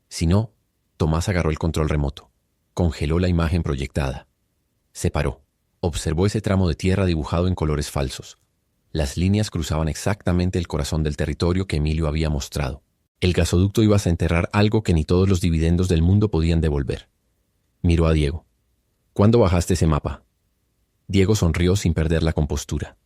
Si no, Tomás agarró el control remoto. Congeló la imagen proyectada. Se paró. Observó ese tramo de tierra dibujado en colores falsos. Las líneas cruzaban exactamente el corazón del territorio que Emilio había mostrado. El gasoducto iba a enterrar algo que ni todos los dividendos del mundo podían devolver. Miró a Diego. ¿Cuándo bajaste ese mapa? Diego sonrió sin perder la compostura.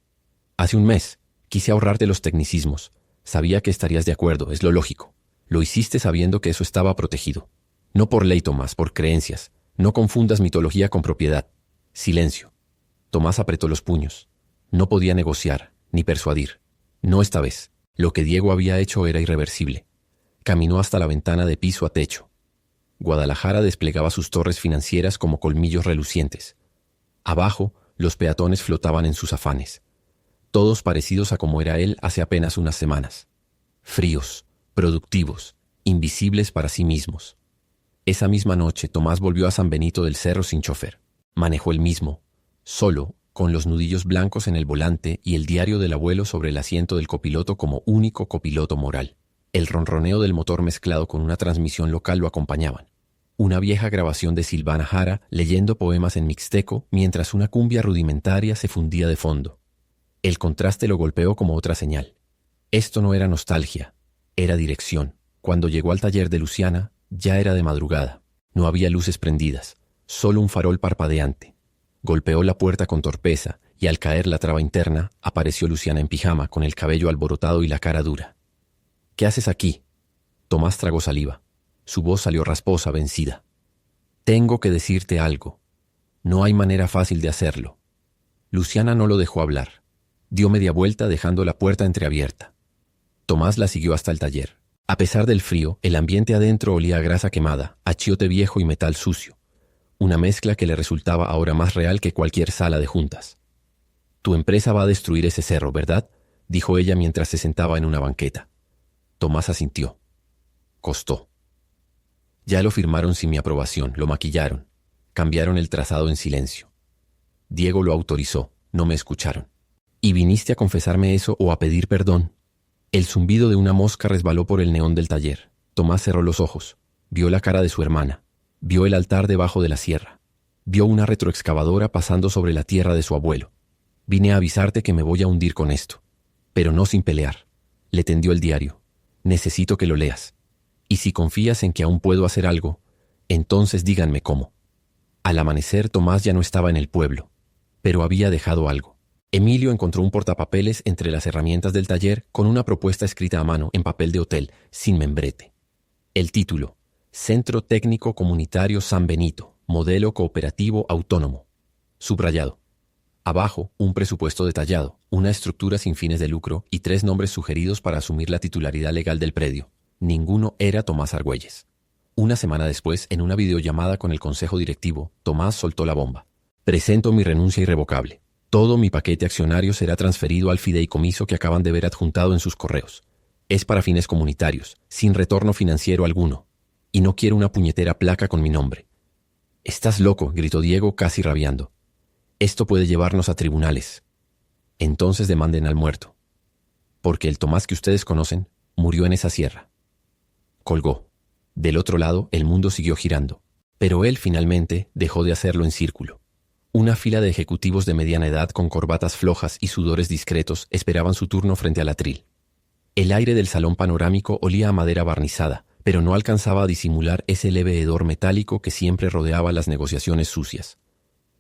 Hace un mes. Quise ahorrarte los tecnicismos. Sabía que estarías de acuerdo, es lo lógico. Lo hiciste sabiendo que eso estaba protegido. No por ley, Tomás, por creencias. No confundas mitología con propiedad. Silencio. Tomás apretó los puños. No podía negociar, ni persuadir. No esta vez. Lo que Diego había hecho era irreversible. Caminó hasta la ventana de piso a techo. Guadalajara desplegaba sus torres financieras como colmillos relucientes. Abajo, los peatones flotaban en sus afanes. Todos parecidos a como era él hace apenas unas semanas. Fríos, productivos, invisibles para sí mismos. Esa misma noche, Tomás volvió a San Benito del Cerro sin chofer. Manejó él mismo, solo, con los nudillos blancos en el volante y el diario del abuelo sobre el asiento del copiloto como único copiloto moral. El ronroneo del motor mezclado con una transmisión local lo acompañaban. Una vieja grabación de Silvana Jara leyendo poemas en mixteco mientras una cumbia rudimentaria se fundía de fondo. El contraste lo golpeó como otra señal. Esto no era nostalgia, era dirección. Cuando llegó al taller de Luciana, ya era de madrugada. No había luces prendidas, solo un farol parpadeante. Golpeó la puerta con torpeza y al caer la traba interna, apareció Luciana en pijama, con el cabello alborotado y la cara dura. «¿Qué haces aquí?» Tomás tragó saliva. Su voz salió rasposa, vencida. «Tengo que decirte algo. No hay manera fácil de hacerlo». Luciana no lo dejó hablar. Dio media vuelta dejando la puerta entreabierta. Tomás la siguió hasta el taller. A pesar del frío, el ambiente adentro olía a grasa quemada, a chiote viejo y metal sucio. Una mezcla que le resultaba ahora más real que cualquier sala de juntas. «Tu empresa va a destruir ese cerro, ¿verdad?», dijo ella mientras se sentaba en una banqueta. Tomás asintió. Costó. Ya lo firmaron sin mi aprobación, lo maquillaron. Cambiaron el trazado en silencio. Diego lo autorizó, no me escucharon. ¿Y viniste a confesarme eso o a pedir perdón? El zumbido de una mosca resbaló por el neón del taller. Tomás cerró los ojos. Vio la cara de su hermana. Vio el altar debajo de la sierra. Vio una retroexcavadora pasando sobre la tierra de su abuelo. Vine a avisarte que me voy a hundir con esto. Pero no sin pelear. Le tendió el diario. Necesito que lo leas. Y si confías en que aún puedo hacer algo, entonces díganme cómo. Al amanecer, Tomás ya no estaba en el pueblo, pero había dejado algo. Emilio encontró un portapapeles entre las herramientas del taller con una propuesta escrita a mano en papel de hotel, sin membrete. El título: Centro Técnico Comunitario San Benito, Modelo Cooperativo Autónomo. Subrayado. Abajo, un presupuesto detallado, una estructura sin fines de lucro y 3 nombres sugeridos para asumir la titularidad legal del predio. Ninguno era Tomás Argüelles. Una semana después, en una videollamada con el consejo directivo, Tomás soltó la bomba. «Presento mi renuncia irrevocable. Todo mi paquete accionario será transferido al fideicomiso que acaban de ver adjuntado en sus correos. Es para fines comunitarios, sin retorno financiero alguno. Y no quiero una puñetera placa con mi nombre». «Estás loco», gritó Diego casi rabiando. «Esto puede llevarnos a tribunales». «Entonces demanden al muerto. Porque el Tomás que ustedes conocen murió en esa sierra». Colgó. Del otro lado, el mundo siguió girando. Pero él finalmente dejó de hacerlo en círculo. Una fila de ejecutivos de mediana edad con corbatas flojas y sudores discretos esperaban su turno frente al atril. El aire del salón panorámico olía a madera barnizada, pero no alcanzaba a disimular ese leve hedor metálico que siempre rodeaba las negociaciones sucias.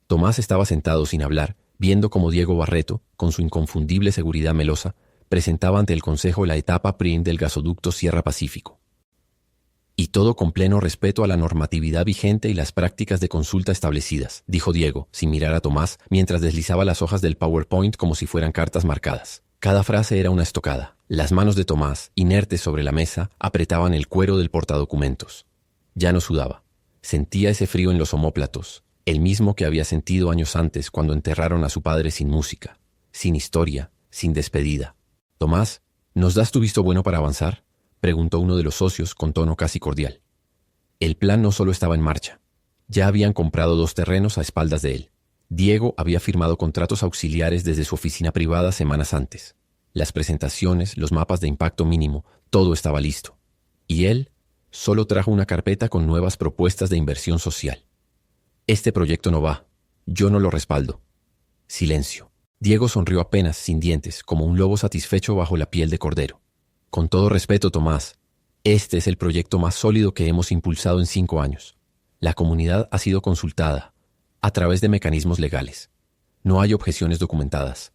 Tomás estaba sentado sin hablar, viendo cómo Diego Barreto, con su inconfundible seguridad melosa, presentaba ante el Consejo la etapa PRIN del gasoducto Sierra Pacífico. «Y todo con pleno respeto a la normatividad vigente y las prácticas de consulta establecidas», dijo Diego, sin mirar a Tomás, mientras deslizaba las hojas del PowerPoint como si fueran cartas marcadas. Cada frase era una estocada. Las manos de Tomás, inertes sobre la mesa, apretaban el cuero del portadocumentos. Ya no sudaba. Sentía ese frío en los omóplatos, el mismo que había sentido años antes cuando enterraron a su padre sin música, sin historia, sin despedida. «Tomás, ¿nos das tu visto bueno para avanzar?», preguntó uno de los socios con tono casi cordial. El plan no solo estaba en marcha. Ya habían comprado 2 terrenos a espaldas de él. Diego había firmado contratos auxiliares desde su oficina privada semanas antes. Las presentaciones, los mapas de impacto mínimo, todo estaba listo. Y él solo trajo una carpeta con nuevas propuestas de inversión social. «Este proyecto no va. Yo no lo respaldo». Silencio. Diego sonrió apenas, sin dientes, como un lobo satisfecho bajo la piel de cordero. «Con todo respeto, Tomás, este es el proyecto más sólido que hemos impulsado en 5 años. La comunidad ha sido consultada, a través de mecanismos legales. No hay objeciones documentadas».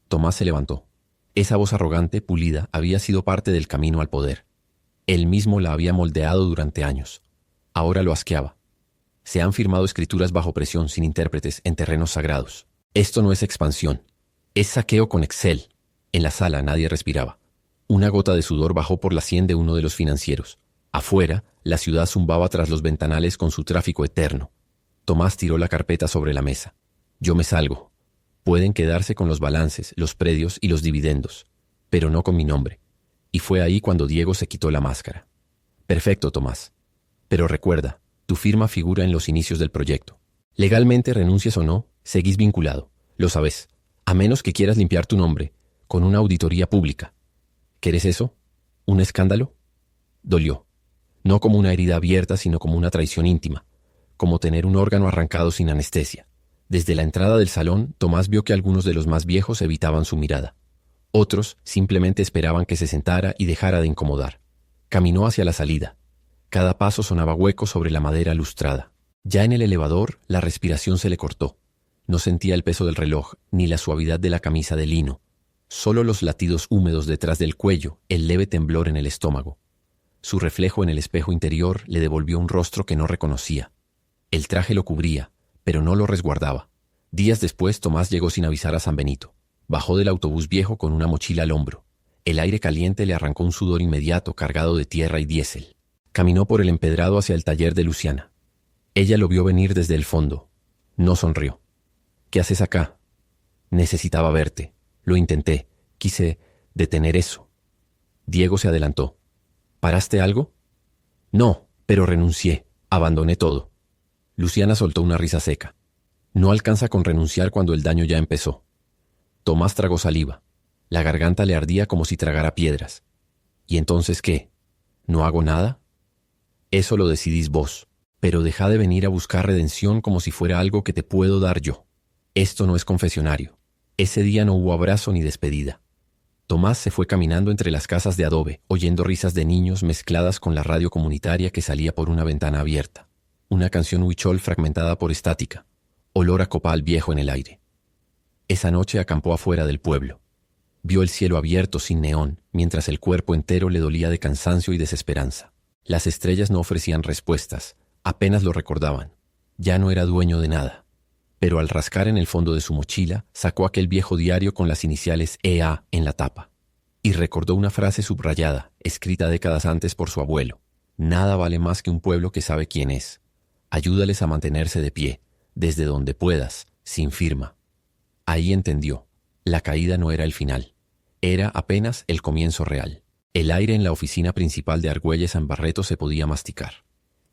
Tomás se levantó. Esa voz arrogante, pulida, había sido parte del camino al poder. Él mismo la había moldeado durante años. Ahora lo asqueaba. Se han firmado escrituras bajo presión sin intérpretes en terrenos sagrados. Esto no es expansión. Es saqueo con Excel. En la sala nadie respiraba. Una gota de sudor bajó por la sien de uno de los financieros. Afuera, la ciudad zumbaba tras los ventanales con su tráfico eterno. Tomás tiró la carpeta sobre la mesa. «Yo me salgo. Pueden quedarse con los balances, los predios y los dividendos, pero no con mi nombre». Y fue ahí cuando Diego se quitó la máscara. «Perfecto, Tomás. Pero recuerda, tu firma figura en los inicios del proyecto. Legalmente, renuncies o no, seguís vinculado. Lo sabés. A menos que quieras limpiar tu nombre, con una auditoría pública. ¿Querés eso? ¿Un escándalo? Dolió. No como una herida abierta, sino como una traición íntima. Como tener un órgano arrancado sin anestesia. Desde la entrada del salón, Tomás vio que algunos de los más viejos evitaban su mirada. Otros simplemente esperaban que se sentara y dejara de incomodar. Caminó hacia la salida. Cada paso sonaba hueco sobre la madera lustrada. Ya en el elevador, la respiración se le cortó. No sentía el peso del reloj, ni la suavidad de la camisa de lino. Solo los latidos húmedos detrás del cuello, el leve temblor en el estómago. Su reflejo en el espejo interior le devolvió un rostro que no reconocía. El traje lo cubría, pero no lo resguardaba. Días después, Tomás llegó sin avisar a San Benito. Bajó del autobús viejo con una mochila al hombro. El aire caliente le arrancó un sudor inmediato cargado de tierra y diésel. Caminó por el empedrado hacia el taller de Luciana. Ella lo vio venir desde el fondo. No sonrió. ¿Qué haces acá? Necesitaba verte. Lo intenté. Quise detener eso. Diego se adelantó. ¿Paraste algo? No, pero renuncié. Abandoné todo. Luciana soltó una risa seca. No alcanza con renunciar cuando el daño ya empezó. Tomás tragó saliva. La garganta le ardía como si tragara piedras. ¿Y entonces qué? ¿No hago nada? Eso lo decidís vos, pero dejá de venir a buscar redención como si fuera algo que te puedo dar yo. Esto no es confesionario. Ese día no hubo abrazo ni despedida. Tomás se fue caminando entre las casas de adobe, oyendo risas de niños mezcladas con la radio comunitaria que salía por una ventana abierta. Una canción huichol fragmentada por estática. Olor a copal viejo en el aire. Esa noche acampó afuera del pueblo. Vio el cielo abierto sin neón, mientras el cuerpo entero le dolía de cansancio y desesperanza. Las estrellas no ofrecían respuestas, apenas lo recordaban. Ya no era dueño de nada. Pero al rascar en el fondo de su mochila, sacó aquel viejo diario con las iniciales EA en la tapa. Y recordó una frase subrayada, escrita décadas antes por su abuelo. Nada vale más que un pueblo que sabe quién es. Ayúdales a mantenerse de pie, desde donde puedas, sin firma. Ahí entendió. La caída no era el final. Era apenas el comienzo real. El aire en la oficina principal de Argüelles en Barreto se podía masticar.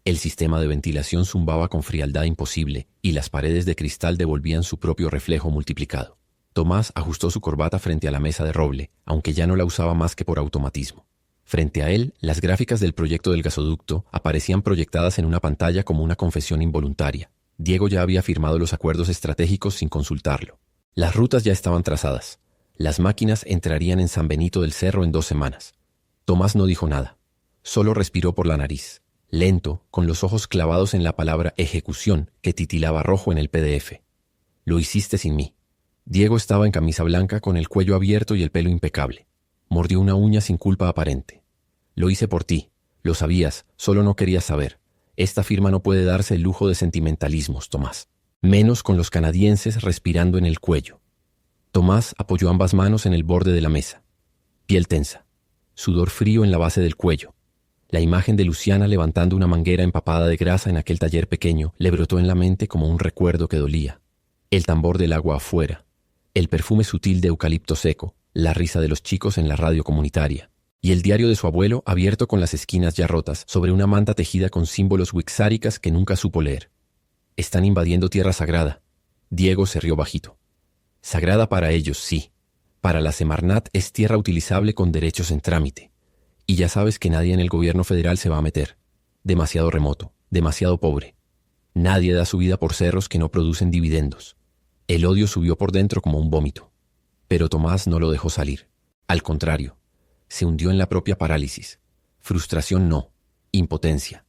El sistema de ventilación zumbaba con frialdad imposible y las paredes de cristal devolvían su propio reflejo multiplicado. Tomás ajustó su corbata frente a la mesa de roble, aunque ya no la usaba más que por automatismo. Frente a él, las gráficas del proyecto del gasoducto aparecían proyectadas en una pantalla como una confesión involuntaria. Diego ya había firmado los acuerdos estratégicos sin consultarlo. Las rutas ya estaban trazadas. Las máquinas entrarían en San Benito del Cerro en 2 semanas. Tomás no dijo nada. Solo respiró por la nariz. Lento, con los ojos clavados en la palabra ejecución que titilaba rojo en el PDF. Lo hiciste sin mí. Diego estaba en camisa blanca con el cuello abierto y el pelo impecable. Mordió una uña sin culpa aparente. Lo hice por ti. Lo sabías, solo no querías saber. Esta firma no puede darse el lujo de sentimentalismos, Tomás. Menos con los canadienses respirando en el cuello. Tomás apoyó ambas manos en el borde de la mesa. Piel tensa. Sudor frío en la base del cuello. La imagen de Luciana levantando una manguera empapada de grasa en aquel taller pequeño le brotó en la mente como un recuerdo que dolía. El tambor del agua afuera, el perfume sutil de eucalipto seco, la risa de los chicos en la radio comunitaria, y el diario de su abuelo abierto con las esquinas ya rotas sobre una manta tejida con símbolos wixáricas que nunca supo leer. Están invadiendo tierra sagrada. Diego se rió bajito. Sagrada para ellos, sí. Para la Semarnat es tierra utilizable con derechos en trámite. Y ya sabes que nadie en el gobierno federal se va a meter. Demasiado remoto, demasiado pobre. Nadie da su vida por cerros que no producen dividendos. El odio subió por dentro como un vómito. Pero Tomás no lo dejó salir. Al contrario, se hundió en la propia parálisis. Frustración no, impotencia.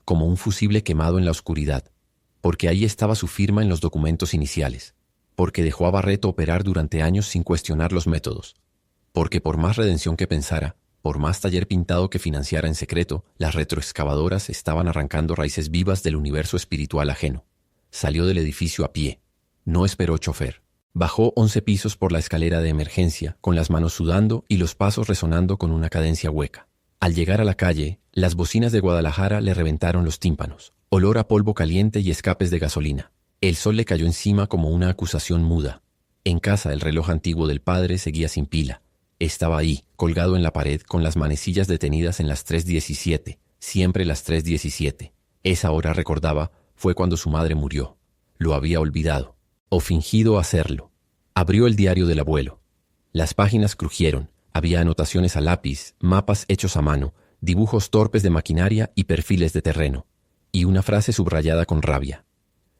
Como un fusible quemado en la oscuridad. Porque ahí estaba su firma en los documentos iniciales. Porque dejó a Barreto operar durante años sin cuestionar los métodos. Porque por más redención que pensara, por más taller pintado que financiara en secreto, las retroexcavadoras estaban arrancando raíces vivas del universo espiritual ajeno. Salió del edificio a pie. No esperó chofer. Bajó 11 pisos por la escalera de emergencia, con las manos sudando y los pasos resonando con una cadencia hueca. Al llegar a la calle, las bocinas de Guadalajara le reventaron los tímpanos. Olor a polvo caliente y escapes de gasolina. El sol le cayó encima como una acusación muda. En casa el reloj antiguo del padre seguía sin pila. Estaba ahí, colgado en la pared, con las manecillas detenidas en las 3:17, siempre las 3:17. Esa hora, recordaba, fue cuando su madre murió. Lo había olvidado, o fingido hacerlo. Abrió el diario del abuelo. Las páginas crujieron. Había anotaciones a lápiz, mapas hechos a mano, dibujos torpes de maquinaria y perfiles de terreno. Y una frase subrayada con rabia.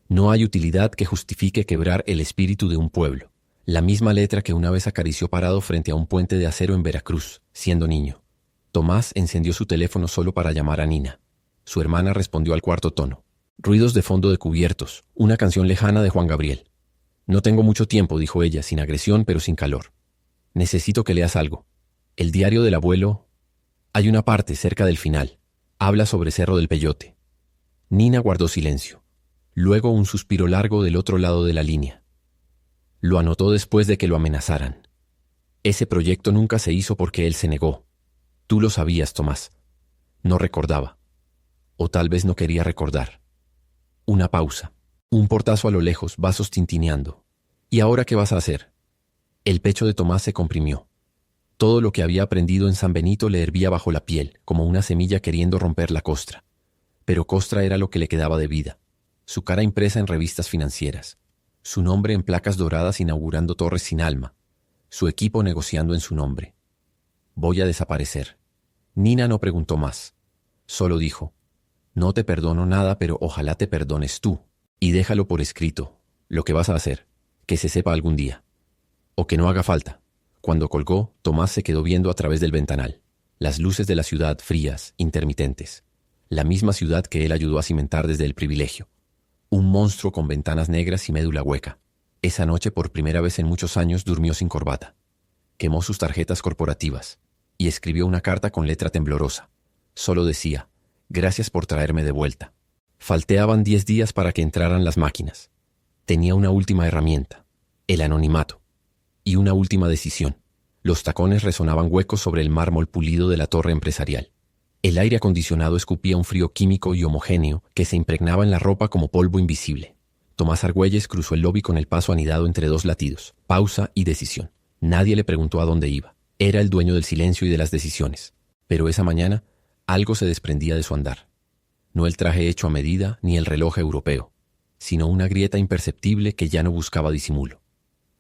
No hay utilidad que justifique quebrar el espíritu de un pueblo. La misma letra que una vez acarició parado frente a un puente de acero en Veracruz, siendo niño. Tomás encendió su teléfono solo para llamar a Nina. Su hermana respondió al cuarto tono. Ruidos de fondo de cubiertos, una canción lejana de Juan Gabriel. No tengo mucho tiempo, dijo ella, sin agresión pero sin calor. Necesito que leas algo. El diario del abuelo... Hay una parte cerca del final. Habla sobre Cerro del Peyote. Nina guardó silencio. Luego un suspiro largo del otro lado de la línea. Lo anotó después de que lo amenazaran. Ese proyecto nunca se hizo porque él se negó. Tú lo sabías, Tomás. No recordaba. O tal vez no quería recordar. Una pausa. Un portazo a lo lejos, vasos tintineando. ¿Y ahora qué vas a hacer? El pecho de Tomás se comprimió. Todo lo que había aprendido en San Benito le hervía bajo la piel, como una semilla queriendo romper la costra. Pero costra era lo que le quedaba de vida. Su cara impresa en revistas financieras. Su nombre en placas doradas inaugurando torres sin alma. Su equipo negociando en su nombre. Voy a desaparecer. Nina no preguntó más. Solo dijo, no te perdono nada, pero ojalá te perdones tú. Y déjalo por escrito, lo que vas a hacer, que se sepa algún día. O que no haga falta. Cuando colgó, Tomás se quedó viendo a través del ventanal. Las luces de la ciudad frías, intermitentes. La misma ciudad que él ayudó a cimentar desde el privilegio. Un monstruo con ventanas negras y médula hueca. Esa noche, por primera vez en muchos años, durmió sin corbata. Quemó sus tarjetas corporativas y escribió una carta con letra temblorosa. Solo decía, gracias por traerme de vuelta. Falteaban 10 días para que entraran las máquinas. Tenía una última herramienta, el anonimato. Y una última decisión. Los tacones resonaban huecos sobre el mármol pulido de la torre empresarial. El aire acondicionado escupía un frío químico y homogéneo que se impregnaba en la ropa como polvo invisible. Tomás Argüelles cruzó el lobby con el paso anidado entre 2 latidos, pausa y decisión. Nadie le preguntó a dónde iba. Era el dueño del silencio y de las decisiones. Pero esa mañana, algo se desprendía de su andar. No el traje hecho a medida ni el reloj europeo, sino una grieta imperceptible que ya no buscaba disimulo.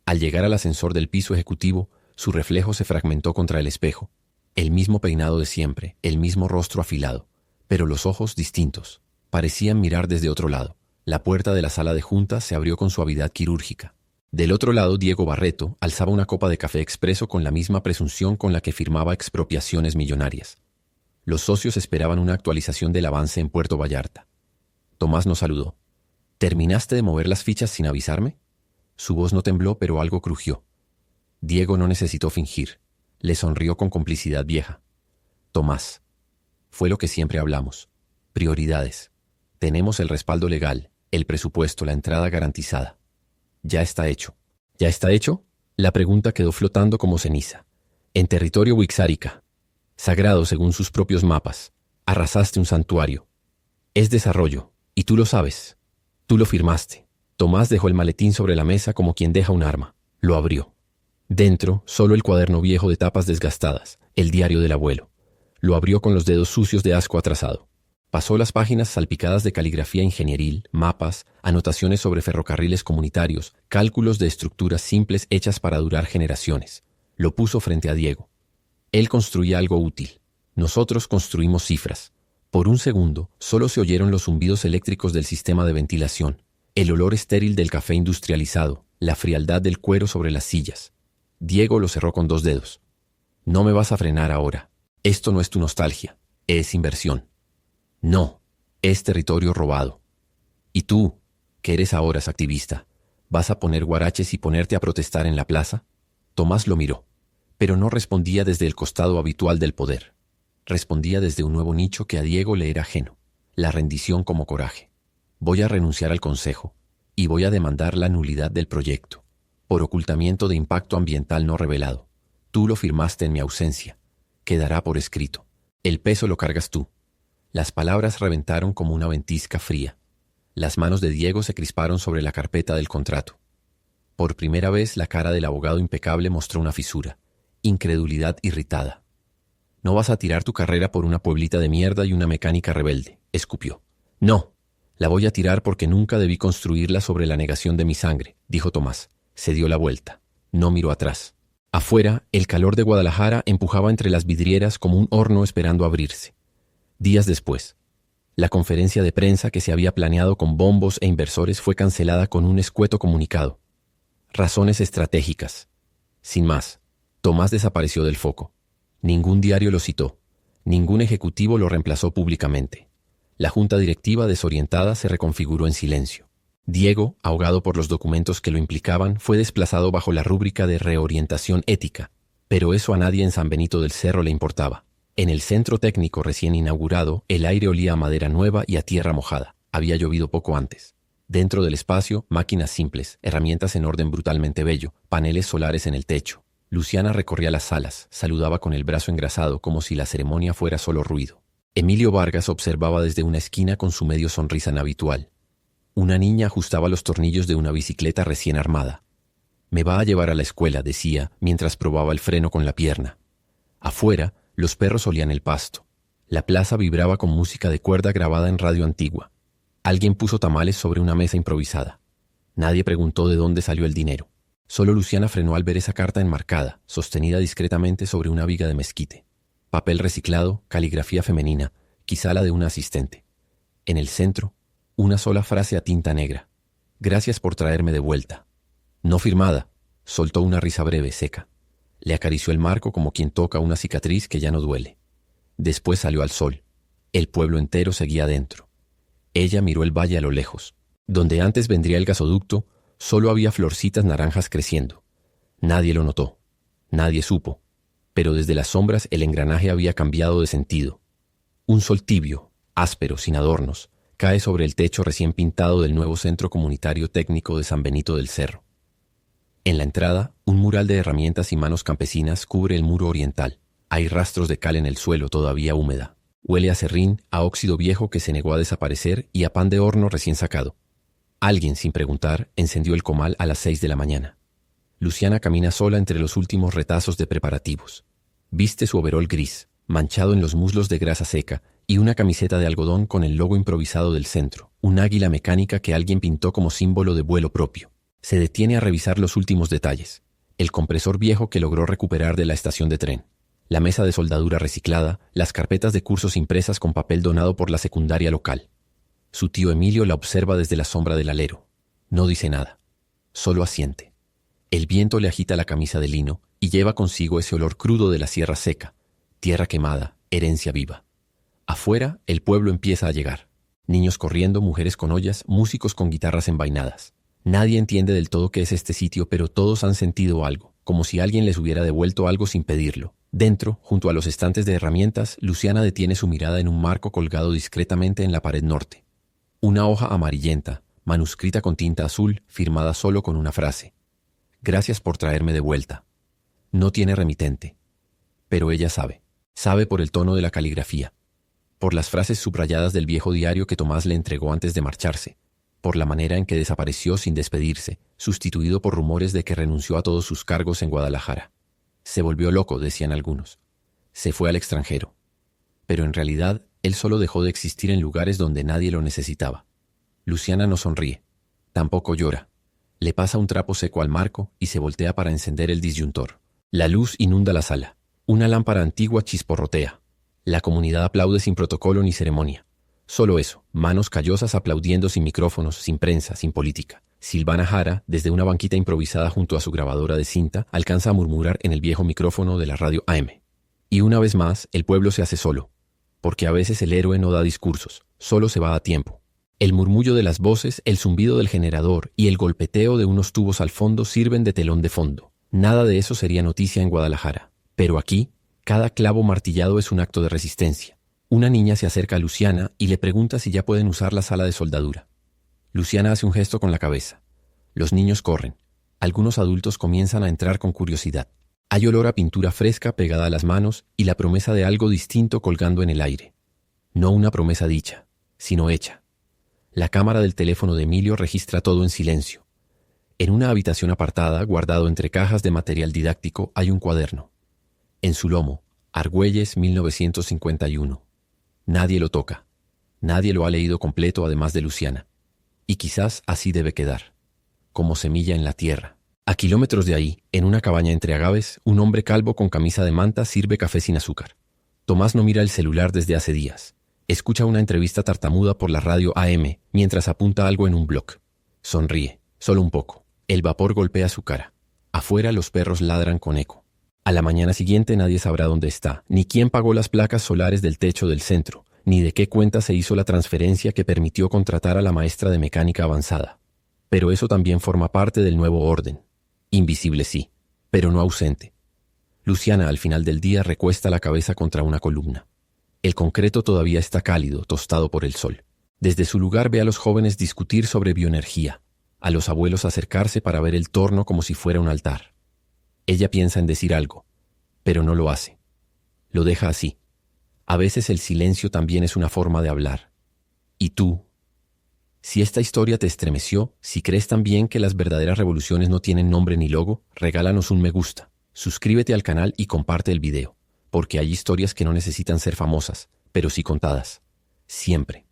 Al llegar al ascensor del piso ejecutivo, su reflejo se fragmentó contra el espejo. El mismo peinado de siempre, el mismo rostro afilado, pero los ojos distintos. Parecían mirar desde otro lado. La puerta de la sala de juntas se abrió con suavidad quirúrgica. Del otro lado, Diego Barreto alzaba una copa de café expreso con la misma presunción con la que firmaba expropiaciones millonarias. Los socios esperaban una actualización del avance en Puerto Vallarta. Tomás nos saludó. ¿Terminaste de mover las fichas sin avisarme? Su voz no tembló, pero algo crujió. Diego no necesitó fingir. Le sonrió con complicidad vieja. Tomás, fue lo que siempre hablamos. Prioridades. Tenemos el respaldo legal, el presupuesto, la entrada garantizada. Ya está hecho. ¿Ya está hecho? La pregunta quedó flotando como ceniza. En territorio wixárika, sagrado según sus propios mapas, arrasaste un santuario. Es desarrollo, y tú lo sabes. Tú lo firmaste. Tomás dejó el maletín sobre la mesa como quien deja un arma. Lo abrió. Dentro, solo el cuaderno viejo de tapas desgastadas, el diario del abuelo. Lo abrió con los dedos sucios de asco atrasado. Pasó las páginas salpicadas de caligrafía ingenieril, mapas, anotaciones sobre ferrocarriles comunitarios, cálculos de estructuras simples hechas para durar generaciones. Lo puso frente a Diego. Él construía algo útil. Nosotros construimos cifras. Por un segundo, solo se oyeron los zumbidos eléctricos del sistema de ventilación, el olor estéril del café industrializado, la frialdad del cuero sobre las sillas. Diego lo cerró con 2 dedos. No me vas a frenar ahora. Esto no es tu nostalgia. Es inversión. No, es territorio robado. ¿Y tú, que eres ahora activista, vas a poner guaraches y ponerte a protestar en la plaza? Tomás lo miró, pero no respondía desde el costado habitual del poder. Respondía desde un nuevo nicho que a Diego le era ajeno, la rendición como coraje. Voy a renunciar al consejo y voy a demandar la nulidad del proyecto, por ocultamiento de impacto ambiental no revelado. Tú lo firmaste en mi ausencia. Quedará por escrito. El peso lo cargas tú. Las palabras reventaron como una ventisca fría. Las manos de Diego se crisparon sobre la carpeta del contrato. Por primera vez la cara del abogado impecable mostró una fisura, incredulidad irritada. No vas a tirar tu carrera por una pueblita de mierda y una mecánica rebelde, escupió. No, La voy a tirar porque nunca debí construirla sobre la negación de mi sangre, dijo Tomás. Se dio la vuelta. No miró atrás. Afuera, el calor de Guadalajara empujaba entre las vidrieras como un horno esperando abrirse. Días después, la conferencia de prensa que se había planeado con bombos e inversores fue cancelada con un escueto comunicado. Razones estratégicas. Sin más, Tomás desapareció del foco. Ningún diario lo citó. Ningún ejecutivo lo reemplazó públicamente. La junta directiva, desorientada, se reconfiguró en silencio. Diego, ahogado por los documentos que lo implicaban, fue desplazado bajo la rúbrica de reorientación ética. Pero eso a nadie en San Benito del Cerro le importaba. En el centro técnico recién inaugurado, el aire olía a madera nueva y a tierra mojada. Había llovido poco antes. Dentro del espacio, máquinas simples, herramientas en orden brutalmente bello, paneles solares en el techo. Luciana recorría las salas, saludaba con el brazo engrasado como si la ceremonia fuera solo ruido. Emilio Vargas observaba desde una esquina con su medio sonrisa habitual. Una niña ajustaba los tornillos de una bicicleta recién armada. «Me va a llevar a la escuela», decía, mientras probaba el freno con la pierna. Afuera, los perros olían el pasto. La plaza vibraba con música de cuerda grabada en radio antigua. Alguien puso tamales sobre una mesa improvisada. Nadie preguntó de dónde salió el dinero. Solo Luciana frenó al ver esa carta enmarcada, sostenida discretamente sobre una viga de mezquite. Papel reciclado, caligrafía femenina, quizá la de una asistente. En el centro, una sola frase a tinta negra. «Gracias por traerme de vuelta». No firmada, soltó una risa breve, seca. Le acarició el marco como quien toca una cicatriz que ya no duele. Después salió al sol. El pueblo entero seguía adentro. Ella miró el valle a lo lejos. Donde antes vendría el gasoducto, solo había florcitas naranjas creciendo. Nadie lo notó. Nadie supo. Pero desde las sombras el engranaje había cambiado de sentido. Un sol tibio, áspero, sin adornos, cae sobre el techo recién pintado del nuevo Centro Comunitario Técnico de San Benito del Cerro. En la entrada, un mural de herramientas y manos campesinas cubre el muro oriental. Hay rastros de cal en el suelo todavía húmeda. Huele a serrín, a óxido viejo que se negó a desaparecer y a pan de horno recién sacado. Alguien, sin preguntar, encendió el comal a las 6 de la mañana. Luciana camina sola entre los últimos retazos de preparativos. Viste su overol gris, manchado en los muslos de grasa seca, y una camiseta de algodón con el logo improvisado del centro, un águila mecánica que alguien pintó como símbolo de vuelo propio. Se detiene a revisar los últimos detalles. El compresor viejo que logró recuperar de la estación de tren. La mesa de soldadura reciclada, las carpetas de cursos impresas con papel donado por la secundaria local. Su tío Emilio la observa desde la sombra del alero. No dice nada. Solo asiente. El viento le agita la camisa de lino y lleva consigo ese olor crudo de la sierra seca. Tierra quemada, herencia viva. Afuera, el pueblo empieza a llegar. Niños corriendo, mujeres con ollas, músicos con guitarras envainadas. Nadie entiende del todo qué es este sitio, pero todos han sentido algo, como si alguien les hubiera devuelto algo sin pedirlo. Dentro, junto a los estantes de herramientas, Luciana detiene su mirada en un marco colgado discretamente en la pared norte. Una hoja amarillenta, manuscrita con tinta azul, firmada solo con una frase. «Gracias por traerme de vuelta». No tiene remitente. Pero ella sabe. Sabe por el tono de la caligrafía. Por las frases subrayadas del viejo diario que Tomás le entregó antes de marcharse. Por la manera en que desapareció sin despedirse, sustituido por rumores de que renunció a todos sus cargos en Guadalajara. Se volvió loco, decían algunos. Se fue al extranjero. Pero en realidad, él solo dejó de existir en lugares donde nadie lo necesitaba. Luciana no sonríe. Tampoco llora. Le pasa un trapo seco al marco y se voltea para encender el disyuntor. La luz inunda la sala. Una lámpara antigua chisporrotea. La comunidad aplaude sin protocolo ni ceremonia. Solo eso, manos callosas aplaudiendo sin micrófonos, sin prensa, sin política. Silvana Jara, desde una banquita improvisada junto a su grabadora de cinta, alcanza a murmurar en el viejo micrófono de la radio AM. Y una vez más, el pueblo se hace solo. Porque a veces el héroe no da discursos, solo se va a tiempo. El murmullo de las voces, el zumbido del generador y el golpeteo de unos tubos al fondo sirven de telón de fondo. Nada de eso sería noticia en Guadalajara. Pero aquí, cada clavo martillado es un acto de resistencia. Una niña se acerca a Luciana y le pregunta si ya pueden usar la sala de soldadura. Luciana hace un gesto con la cabeza. Los niños corren. Algunos adultos comienzan a entrar con curiosidad. Hay olor a pintura fresca pegada a las manos y la promesa de algo distinto colgando en el aire. No una promesa dicha, sino hecha. La cámara del teléfono de Emilio registra todo en silencio. En una habitación apartada, guardado entre cajas de material didáctico, hay un cuaderno. En su lomo, Argüelles 1951. Nadie lo toca. Nadie lo ha leído completo además de Luciana. Y quizás así debe quedar, como semilla en la tierra. A kilómetros de ahí, en una cabaña entre agaves, un hombre calvo con camisa de manta sirve café sin azúcar. Tomás no mira el celular desde hace días. Escucha una entrevista tartamuda por la radio AM mientras apunta algo en un blog. Sonríe, solo un poco. El vapor golpea su cara. Afuera los perros ladran con eco. A la mañana siguiente nadie sabrá dónde está, ni quién pagó las placas solares del techo del centro, ni de qué cuenta se hizo la transferencia que permitió contratar a la maestra de mecánica avanzada. Pero eso también forma parte del nuevo orden. Invisible sí, pero no ausente. Luciana al final del día recuesta la cabeza contra una columna. El concreto todavía está cálido, tostado por el sol. Desde su lugar ve a los jóvenes discutir sobre bioenergía, a los abuelos acercarse para ver el torno como si fuera un altar. Ella piensa en decir algo, pero no lo hace. Lo deja así. A veces el silencio también es una forma de hablar. ¿Y tú? Si esta historia te estremeció, si crees también que las verdaderas revoluciones no tienen nombre ni logo, regálanos un me gusta, suscríbete al canal y comparte el video, porque hay historias que no necesitan ser famosas, pero sí contadas. Siempre.